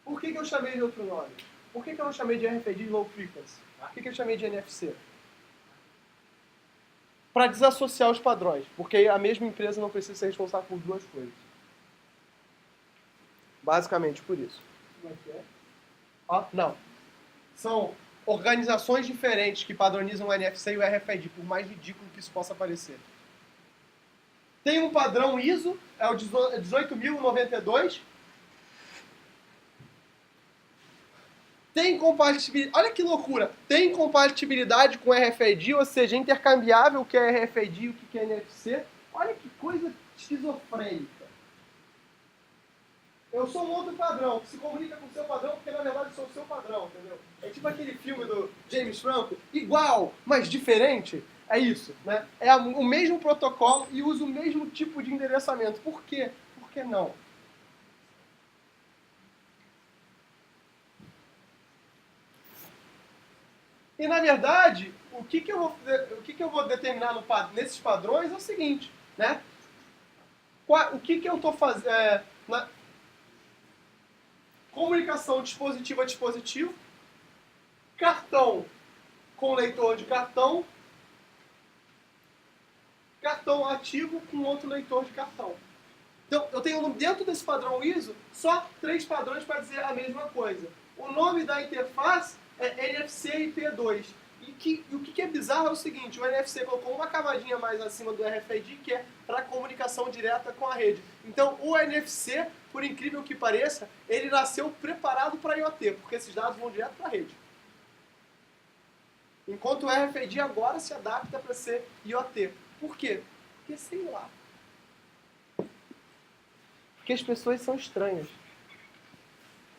Speaker 1: Por que eu chamei de outro nome? Por que eu não chamei de RFID Low Frequency? Por que eu chamei de NFC? Para desassociar os padrões, porque a mesma empresa não precisa ser responsável por duas coisas. Basicamente por isso. Como é que é? Não. São organizações diferentes que padronizam o NFC e o RFID, por mais ridículo que isso possa parecer. Tem um padrão ISO, é o 18092. Tem compatibilidade, olha que loucura, tem compatibilidade com RFID, ou seja, intercambiável o que é RFID e o que é NFC. Olha que coisa esquizofrênica. Eu sou um outro padrão, que se comunica com o seu padrão, porque na verdade eu sou o seu padrão, entendeu? É tipo aquele filme do James Franco, igual, mas diferente. É isso, né? É o mesmo protocolo e usa o mesmo tipo de endereçamento. Por quê? Por que não? E, na verdade, o que eu vou determinar nesses padrões é o seguinte, né? O que eu estou fazendo? Na comunicação dispositivo a dispositivo, cartão com leitor de cartão, cartão ativo com outro leitor de cartão. Então, eu tenho dentro desse padrão ISO só 3 padrões para dizer a mesma coisa. O nome da interface é NFC IP2. E o que é bizarro é o seguinte, o NFC colocou uma camadinha mais acima do RFID, que é para comunicação direta com a rede. Então, o NFC, por incrível que pareça, ele nasceu preparado para IoT, porque esses dados vão direto para a rede. Enquanto o RFID agora se adapta para ser IoT. Por quê? Porque sei lá. Porque as pessoas são estranhas.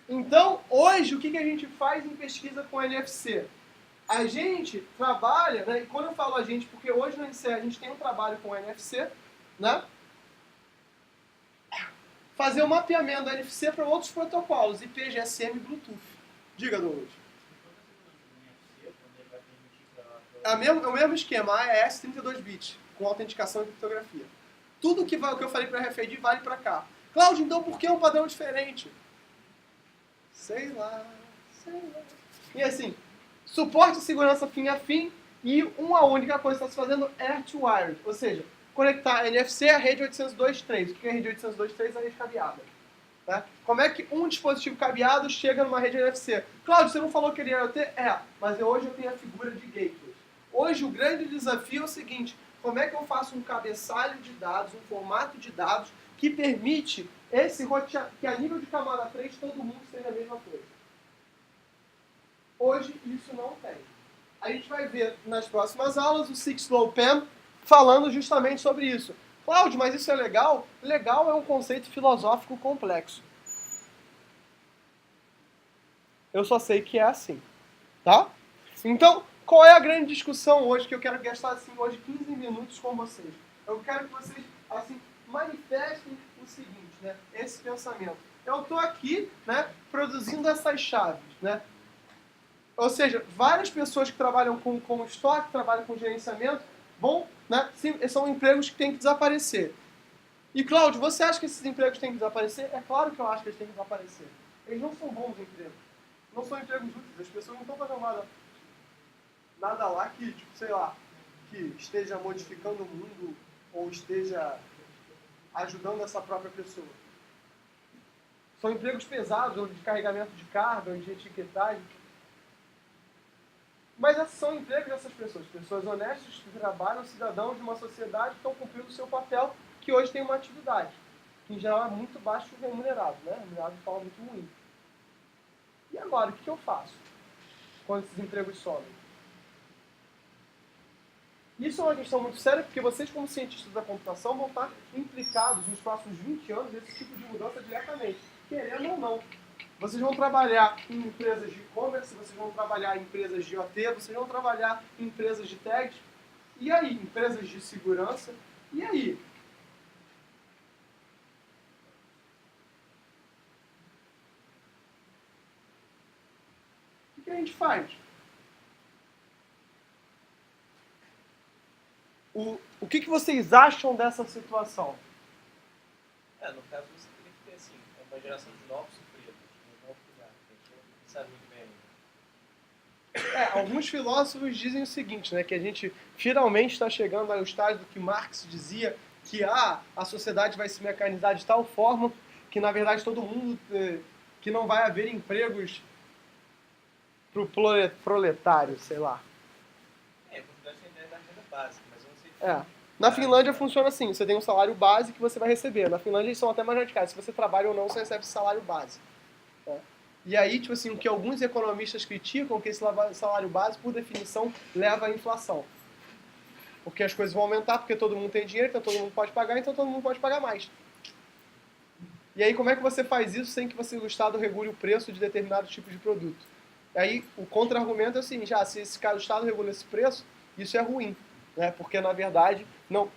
Speaker 1: Então, hoje, o que a gente faz em pesquisa com NFC? A gente trabalha, né, e quando eu falo a gente, porque hoje no NCE a gente tem um trabalho com NFC, né? Fazer o mapeamento do NFC para outros protocolos, IP, GSM e Bluetooth. Diga, Douglas. É o mesmo esquema, AES 32 bits, com autenticação e criptografia. Tudo o que eu falei para RFID vale para cá. Cláudio, então por que um padrão diferente? Sei lá. E assim, suporte e segurança fim a fim e uma única coisa que está se fazendo é air-to-wire, ou seja, conectar NFC à rede 802.3. O que é a rede 802.3? A rede cabeada. Tá? Como é que um dispositivo cabeado chega numa rede NFC? Cláudio, você não falou que ele era IoT? Mas hoje eu tenho a figura de gateways. Hoje o grande desafio é o seguinte, como é que eu faço um cabeçalho de dados, um formato de dados que permite que a nível de camada 3 todo mundo seja a mesma coisa. Hoje isso não tem. A gente vai ver nas próximas aulas o 6LoWPAN falando justamente sobre isso. Cláudio, mas isso é legal? Legal é um conceito filosófico complexo. Eu só sei que é assim. Tá? Então, Qual é a grande discussão hoje que eu quero gastar assim, hoje 15 minutos com vocês? Eu quero que vocês assim, manifestem o seguinte, né? Esse pensamento. Eu estou aqui, né, produzindo essas chaves, né? Ou seja, várias pessoas que trabalham com estoque, trabalham com gerenciamento, vão, né, são empregos que têm que desaparecer. E, Cláudio, você acha que esses empregos têm que desaparecer? É claro que eu acho que eles têm que desaparecer. Eles não são bons empregos. Não são empregos úteis. As pessoas não estão fazendo nada lá que, tipo, sei lá, que esteja modificando o mundo ou esteja ajudando essa própria pessoa. São empregos pesados, ou de carregamento de carga, ou de etiquetagem. Mas esses são empregos dessas pessoas. Pessoas honestas que trabalham, cidadãos de uma sociedade que estão cumprindo o seu papel, que hoje tem uma atividade, que em geral é muito baixo remunerado, né? Remunerado de forma muito ruim. E agora, o que eu faço quando esses empregos somem? Isso é uma questão muito séria, porque vocês, como cientistas da computação, vão estar implicados nos próximos 20 anos nesse tipo de mudança diretamente, querendo ou não. Vocês vão trabalhar em empresas de e-commerce, vocês vão trabalhar em empresas de OT, vocês vão trabalhar em empresas de tags, e aí? Empresas de segurança, e aí? O que a gente faz? O que vocês acham dessa situação?
Speaker 2: No caso, você teria que ter, assim, uma geração de novos empregos, um novo lugar. A gente não sabe muito bem ainda.
Speaker 1: Alguns filósofos dizem o seguinte, né, que a gente finalmente está chegando ao estágio do que Marx dizia, que a sociedade vai se mecanizar de tal forma que, na verdade, todo mundo, que não vai haver empregos para o proletário, sei lá.
Speaker 2: Na verdade, a ideia da renda básica, mas eu não sei...
Speaker 1: Na Finlândia funciona assim, você tem um salário base que você vai receber. Na Finlândia eles são até mais radicais, se você trabalha ou não, você recebe salário base. Né? E aí, tipo assim, o que alguns economistas criticam é que esse salário base, por definição, leva à inflação. Porque as coisas vão aumentar, porque todo mundo tem dinheiro, então todo mundo pode pagar, então todo mundo pode pagar mais. E aí, como é que você faz isso sem que o Estado regule o preço de determinado tipo de produto? Aí, o contra-argumento é o seguinte, se o Estado regula esse preço, isso é ruim. Né? Porque, na verdade,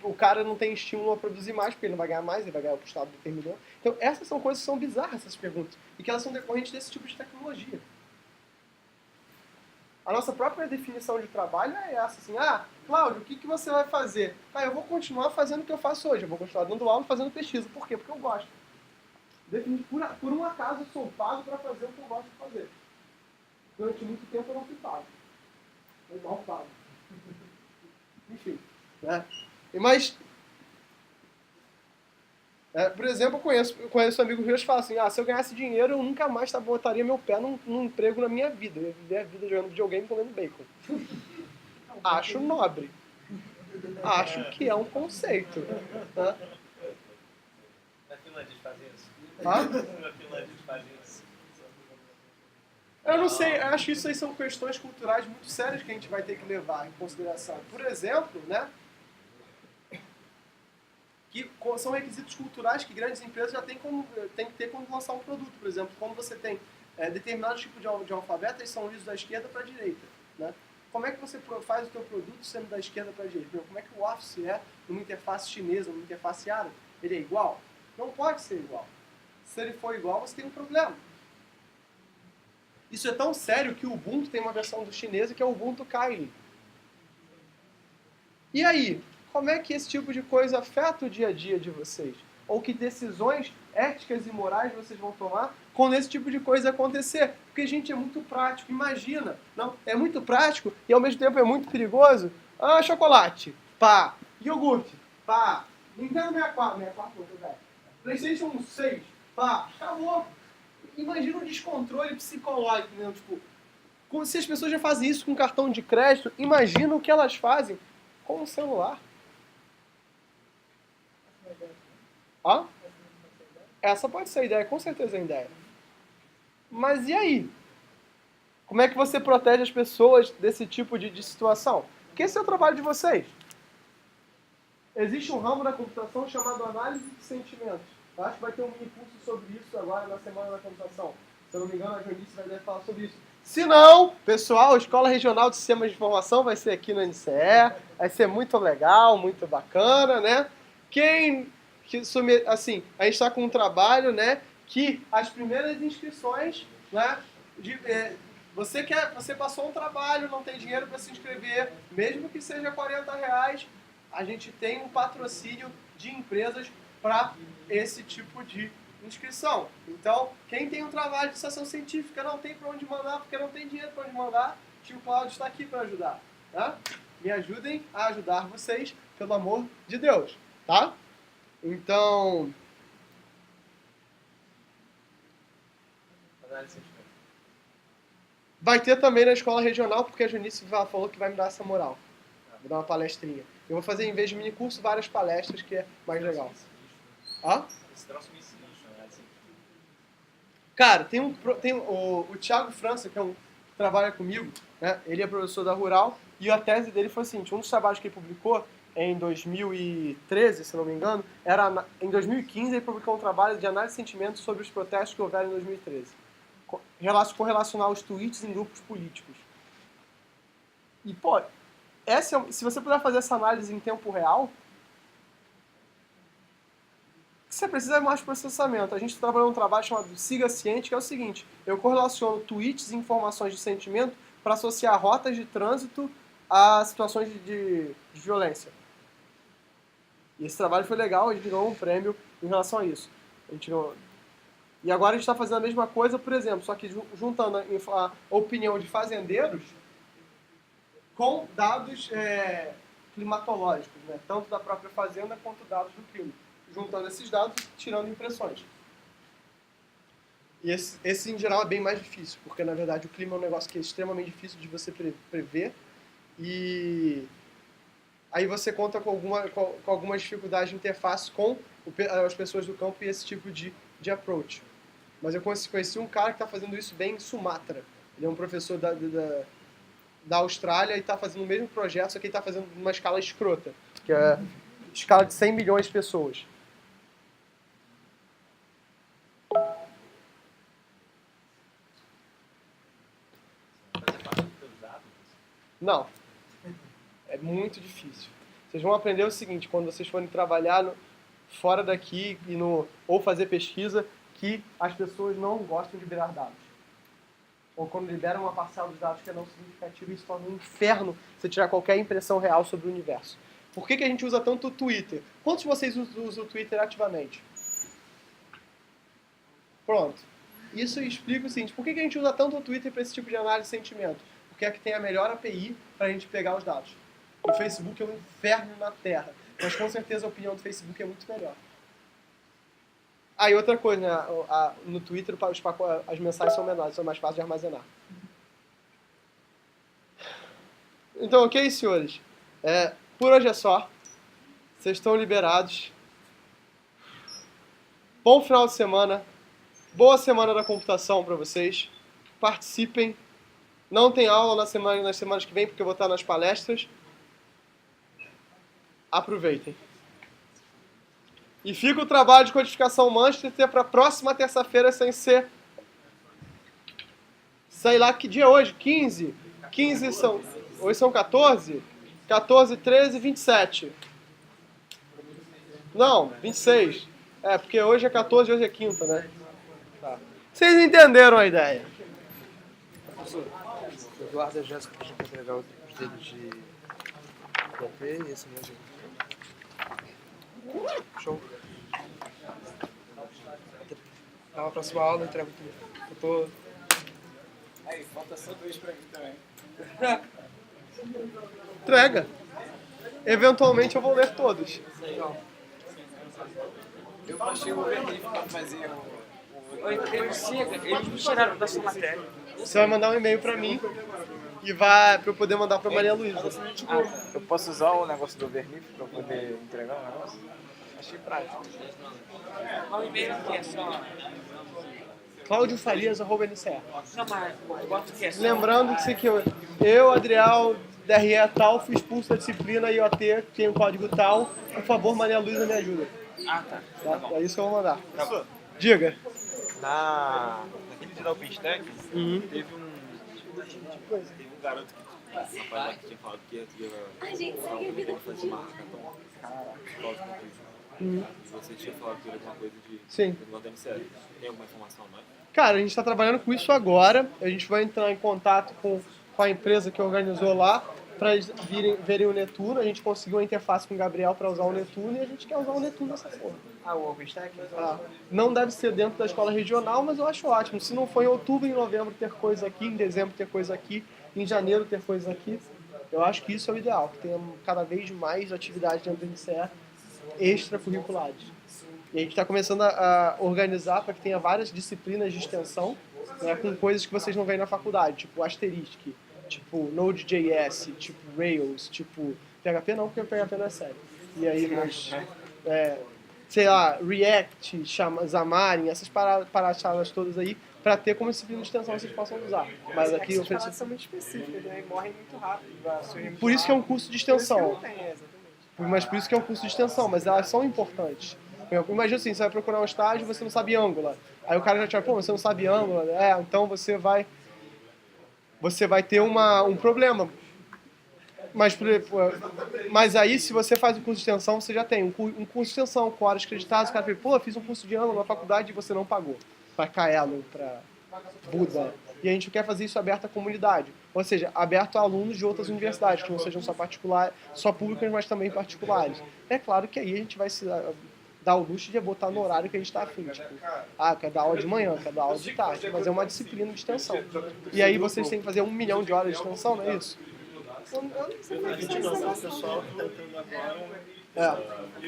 Speaker 1: o cara não tem estímulo a produzir mais, porque ele não vai ganhar mais, ele vai ganhar o que o Estado determinou. Então, essas são coisas que são bizarras, essas perguntas, e que elas são decorrentes desse tipo de tecnologia. A nossa própria definição de trabalho é essa, assim, Cláudio, o que você vai fazer? Eu vou continuar fazendo o que eu faço hoje, eu vou continuar dando aula e fazendo pesquisa. Por quê? Porque eu gosto. Por um acaso, eu sou pago para fazer o que eu gosto de fazer. Durante muito tempo eu não fui pago. Eu mal pago. Enfim, né? Mas, por exemplo, eu conheço amigos meus que falam assim, se eu ganhasse dinheiro, eu nunca mais botaria meu pé num emprego na minha vida. Eu ia viver a vida jogando videogame e comendo bacon. Acho nobre. Acho que é um conceito. Né?
Speaker 2: Na Finlândia eles fazem isso.
Speaker 1: Na
Speaker 2: Finlândia eles fazem isso.
Speaker 1: Eu não sei, acho que isso aí são questões culturais muito sérias que a gente vai ter que levar em consideração. Por exemplo, né, que são requisitos culturais que grandes empresas já têm que ter quando lançar um produto. Por exemplo, quando você tem determinado tipo de alfabeto, eles são lidos da esquerda para a direita. Né? Como é que você faz o seu produto sendo da esquerda para a direita? Como é que o Office é numa interface chinesa, numa interface árabe? Ele é igual? Não pode ser igual. Se ele for igual, você tem um problema. Isso é tão sério que o Ubuntu tem uma versão do chinês que é o Ubuntu Kylin. E aí, como é que esse tipo de coisa afeta o dia a dia de vocês? Ou que decisões éticas e morais vocês vão tomar quando esse tipo de coisa acontecer? Porque, gente, é muito prático. Imagina, não? É muito prático e ao mesmo tempo é muito perigoso. Chocolate, pá. Iogurte, pá. Nintendo 64, PlayStation 6, pá. Acabou. Imagina um descontrole psicológico, né? Tipo, se as pessoas já fazem isso com cartão de crédito, imagina o que elas fazem com o celular. Essa pode ser a ideia, com certeza é a ideia. Mas e aí? Como é que você protege as pessoas desse tipo de situação? Porque esse é o trabalho de vocês. Existe um ramo da computação chamado análise de sentimentos. Acho que vai ter um mini curso sobre isso agora na Semana da Computação. Se eu não me engano, a Jonice vai falar sobre isso. Se não, pessoal, a Escola Regional de Sistemas de Informação vai ser aqui no NCE, vai ser muito legal, muito bacana, né? Assim, a gente está com um trabalho, né, que as primeiras inscrições, né, você passou um trabalho, não tem dinheiro para se inscrever, mesmo que seja R$ 40, a gente tem um patrocínio de empresas para esse tipo de inscrição. Então, quem tem um trabalho de iniciação científica não tem para onde mandar, porque não tem dinheiro para onde mandar, o tio Cláudio está aqui para ajudar. Tá? Me ajudem a ajudar vocês, pelo amor de Deus. Tá? Então,
Speaker 2: Análise de sentimento.
Speaker 1: vai ter também na escola regional, porque a Junice falou que vai me dar essa moral. Vou dar uma palestrinha. Eu vou fazer, em vez de mini curso, várias palestras, que é mais legal. Hã?
Speaker 2: Esse troço me sinistro, análise científica.
Speaker 1: Cara, tem o Thiago França, que trabalha comigo, né? Ele é professor da Rural, e a tese dele foi assim, um dos trabalhos que ele publicou em 2013, se não me engano, em 2015 ele publicou um trabalho de análise de sentimentos sobre os protestos que houveram em 2013. Correlacionar os tweets em grupos políticos. E, pô, se você puder fazer essa análise em tempo real, o que você precisa é mais processamento. A gente trabalhou um trabalho chamado Siga Ciente, que é o seguinte: eu correlaciono tweets e informações de sentimento para associar rotas de trânsito a situações de violência. E esse trabalho foi legal, a gente ganhou um prêmio em relação a isso. E agora a gente está fazendo a mesma coisa, por exemplo, só que juntando a opinião de fazendeiros com dados climatológicos, né? Tanto da própria fazenda quanto dados do clima. Juntando esses dados e tirando impressões. E esse, em geral, é bem mais difícil, porque, na verdade, o clima é um negócio que é extremamente difícil de você prever. E aí você conta com algumas dificuldades de interface com as pessoas do campo e esse tipo de approach. Mas eu conheci um cara que está fazendo isso bem em Sumatra. Ele é um professor da Austrália e está fazendo o mesmo projeto, só que ele está fazendo numa escala escrota, que é escala de 100 milhões de pessoas.
Speaker 2: Fazer parte dos teus hábitos.
Speaker 1: Não. É muito difícil. Vocês vão aprender o seguinte: quando vocês forem trabalhar fora daqui ou fazer pesquisa, que as pessoas não gostam de liberar dados. Ou quando liberam uma parcela dos dados que é não significativa, isso torna um inferno você tirar qualquer impressão real sobre o universo. Por que a gente usa tanto o Twitter? Quantos de vocês usam o Twitter ativamente? Pronto. Isso explica o seguinte: por que a gente usa tanto o Twitter para esse tipo de análise de sentimento? Porque é que tem a melhor API para a gente pegar os dados. O Facebook é um inferno na Terra, mas com certeza a opinião do Facebook é muito melhor. Ah, e outra coisa, né? No Twitter as mensagens são menores, são mais fáceis de armazenar. Então, ok, senhores? Por hoje é só. Vocês estão liberados. Bom final de semana. Boa semana da computação para vocês. Participem. Não tem aula nas semanas que vem, porque eu vou estar nas palestras. Aproveitem. E fica o trabalho de codificação Manchester para a próxima terça-feira, sem ser... Sei lá que dia é hoje, 15. 15 são... Hoje são 14? 14, 13, 27. Não, 26. Porque hoje é 14 e hoje é quinta, né? Tá. Vocês entenderam a ideia?
Speaker 5: Professor, o Eduardo e a Jéssica pediram para entregar os dedos de PP e esse mesmo. Show. Na próxima aula eu entrego tudo. Eu tô...
Speaker 3: Aí, falta só 2 pra mim também.
Speaker 1: Entrega. Eventualmente eu vou ler todos.
Speaker 3: Eu baixei o Overleaf pra fazer
Speaker 5: Eles me tiraram da sua matéria.
Speaker 1: Você vai mandar um e-mail para mim e vai para eu poder mandar para Maria Luísa.
Speaker 6: Eu posso usar o negócio do Overleaf para poder entregar o negócio? Achei prático.
Speaker 5: Mas o e-mail aqui é só...
Speaker 1: claudiofarias@nce.
Speaker 5: Não, mas eu boto que é só...
Speaker 1: Lembrando que eu, Adriel, DRE tal, fui expulso da disciplina IoT, tem um código tal. Por favor, Maria Luísa, me ajuda.
Speaker 5: Ah, tá.
Speaker 1: Tá? É isso que eu vou mandar. Diga.
Speaker 6: Naquele dia da OpenStack, teve
Speaker 7: Tem um garoto que rapaz que tinha falado que ia
Speaker 8: A gente
Speaker 7: falar
Speaker 8: segue a
Speaker 7: que
Speaker 8: vida
Speaker 7: ele fazia uma hackathon. E você tinha falado que era alguma coisa de
Speaker 1: Sim.
Speaker 7: negócio da NCL. Tem alguma informação mais?
Speaker 1: Cara, a gente está trabalhando com isso agora. A gente vai entrar em contato com a empresa que organizou lá para eles verem o Netuno. A gente conseguiu a interface com o Gabriel para usar o Netuno e a gente quer usar o Netuno nessa porra.
Speaker 3: Ah, o OpenStack?
Speaker 1: Não deve ser dentro da escola regional, mas eu acho ótimo. Se não for em outubro, em novembro ter coisa aqui, em dezembro ter coisa aqui, em janeiro ter coisa aqui, eu acho que isso é o ideal, que tenha cada vez mais atividades dentro do NCE extracurriculares. E a gente está começando a organizar para que tenha várias disciplinas de extensão, né, com coisas que vocês não veem na faculdade, tipo Asterisk, tipo Node.js, tipo Rails, tipo PHP não, porque o PHP não é sério. E aí, mas, sei lá, React, Xamarin, essas paradas todas aí, para ter como disciplina de extensão que vocês possam usar. Mas aqui eu
Speaker 3: Essas paradas são muito específicas, né? E morrem muito rápido.
Speaker 1: Por isso que é um curso de extensão.
Speaker 3: Por isso que não tem, exatamente.
Speaker 1: Mas por isso que é um curso de extensão, mas elas são importantes. Imagina assim, você vai procurar um estágio e você não sabe Angular. Aí o cara já te fala, pô, você não sabe Angular? Então você vai ter um problema. Mas aí, se você faz um curso de extensão, você já tem um curso de extensão com horas creditadas. O cara fala, pô, fiz um curso de Angular na faculdade e você não pagou. Para Kaelo, para Buda. E a gente quer fazer isso aberto à comunidade. Ou seja, aberto a alunos de outras universidades, que não sejam só públicas, mas também particulares. É claro que aí a gente vai se dar o luxo de botar no horário que a gente está afim. Tipo, quer dar aula de manhã, quer dar aula de tarde. Mas é uma disciplina de extensão. E aí vocês têm que fazer 1 milhão de horas de extensão, não é isso?
Speaker 3: Eu não sei como é que funciona esse negócio.
Speaker 4: Pessoal que tá entrando agora.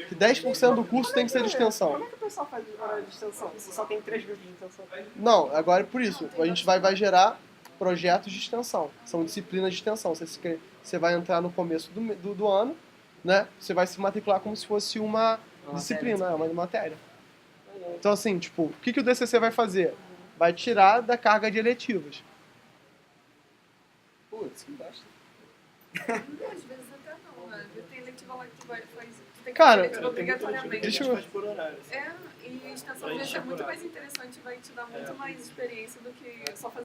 Speaker 1: Que 10% do curso tem que ser de extensão.
Speaker 3: Como é que o pessoal faz hora de extensão? Você só tem 3 grupos de extensão.
Speaker 1: Não, agora é por isso. A gente vai gerar projetos de extensão. São disciplinas de extensão. Você vai entrar no começo do ano, né? Você vai se matricular como se fosse uma disciplina, uma matéria. Então, assim, tipo, o que o DCC vai fazer? Vai tirar da carga de eletivas.
Speaker 3: Putz, que bosta.
Speaker 8: Às vezes até não, né? Tem eletiva lá que tu faz. Tu tem que
Speaker 1: Cara,
Speaker 8: fazer eletiva obrigatoriamente.
Speaker 1: deixa eu...
Speaker 4: Faz por horário.
Speaker 8: E a extensão vai ser muito mais interessante, vai te dar muito mais experiência do que só fazer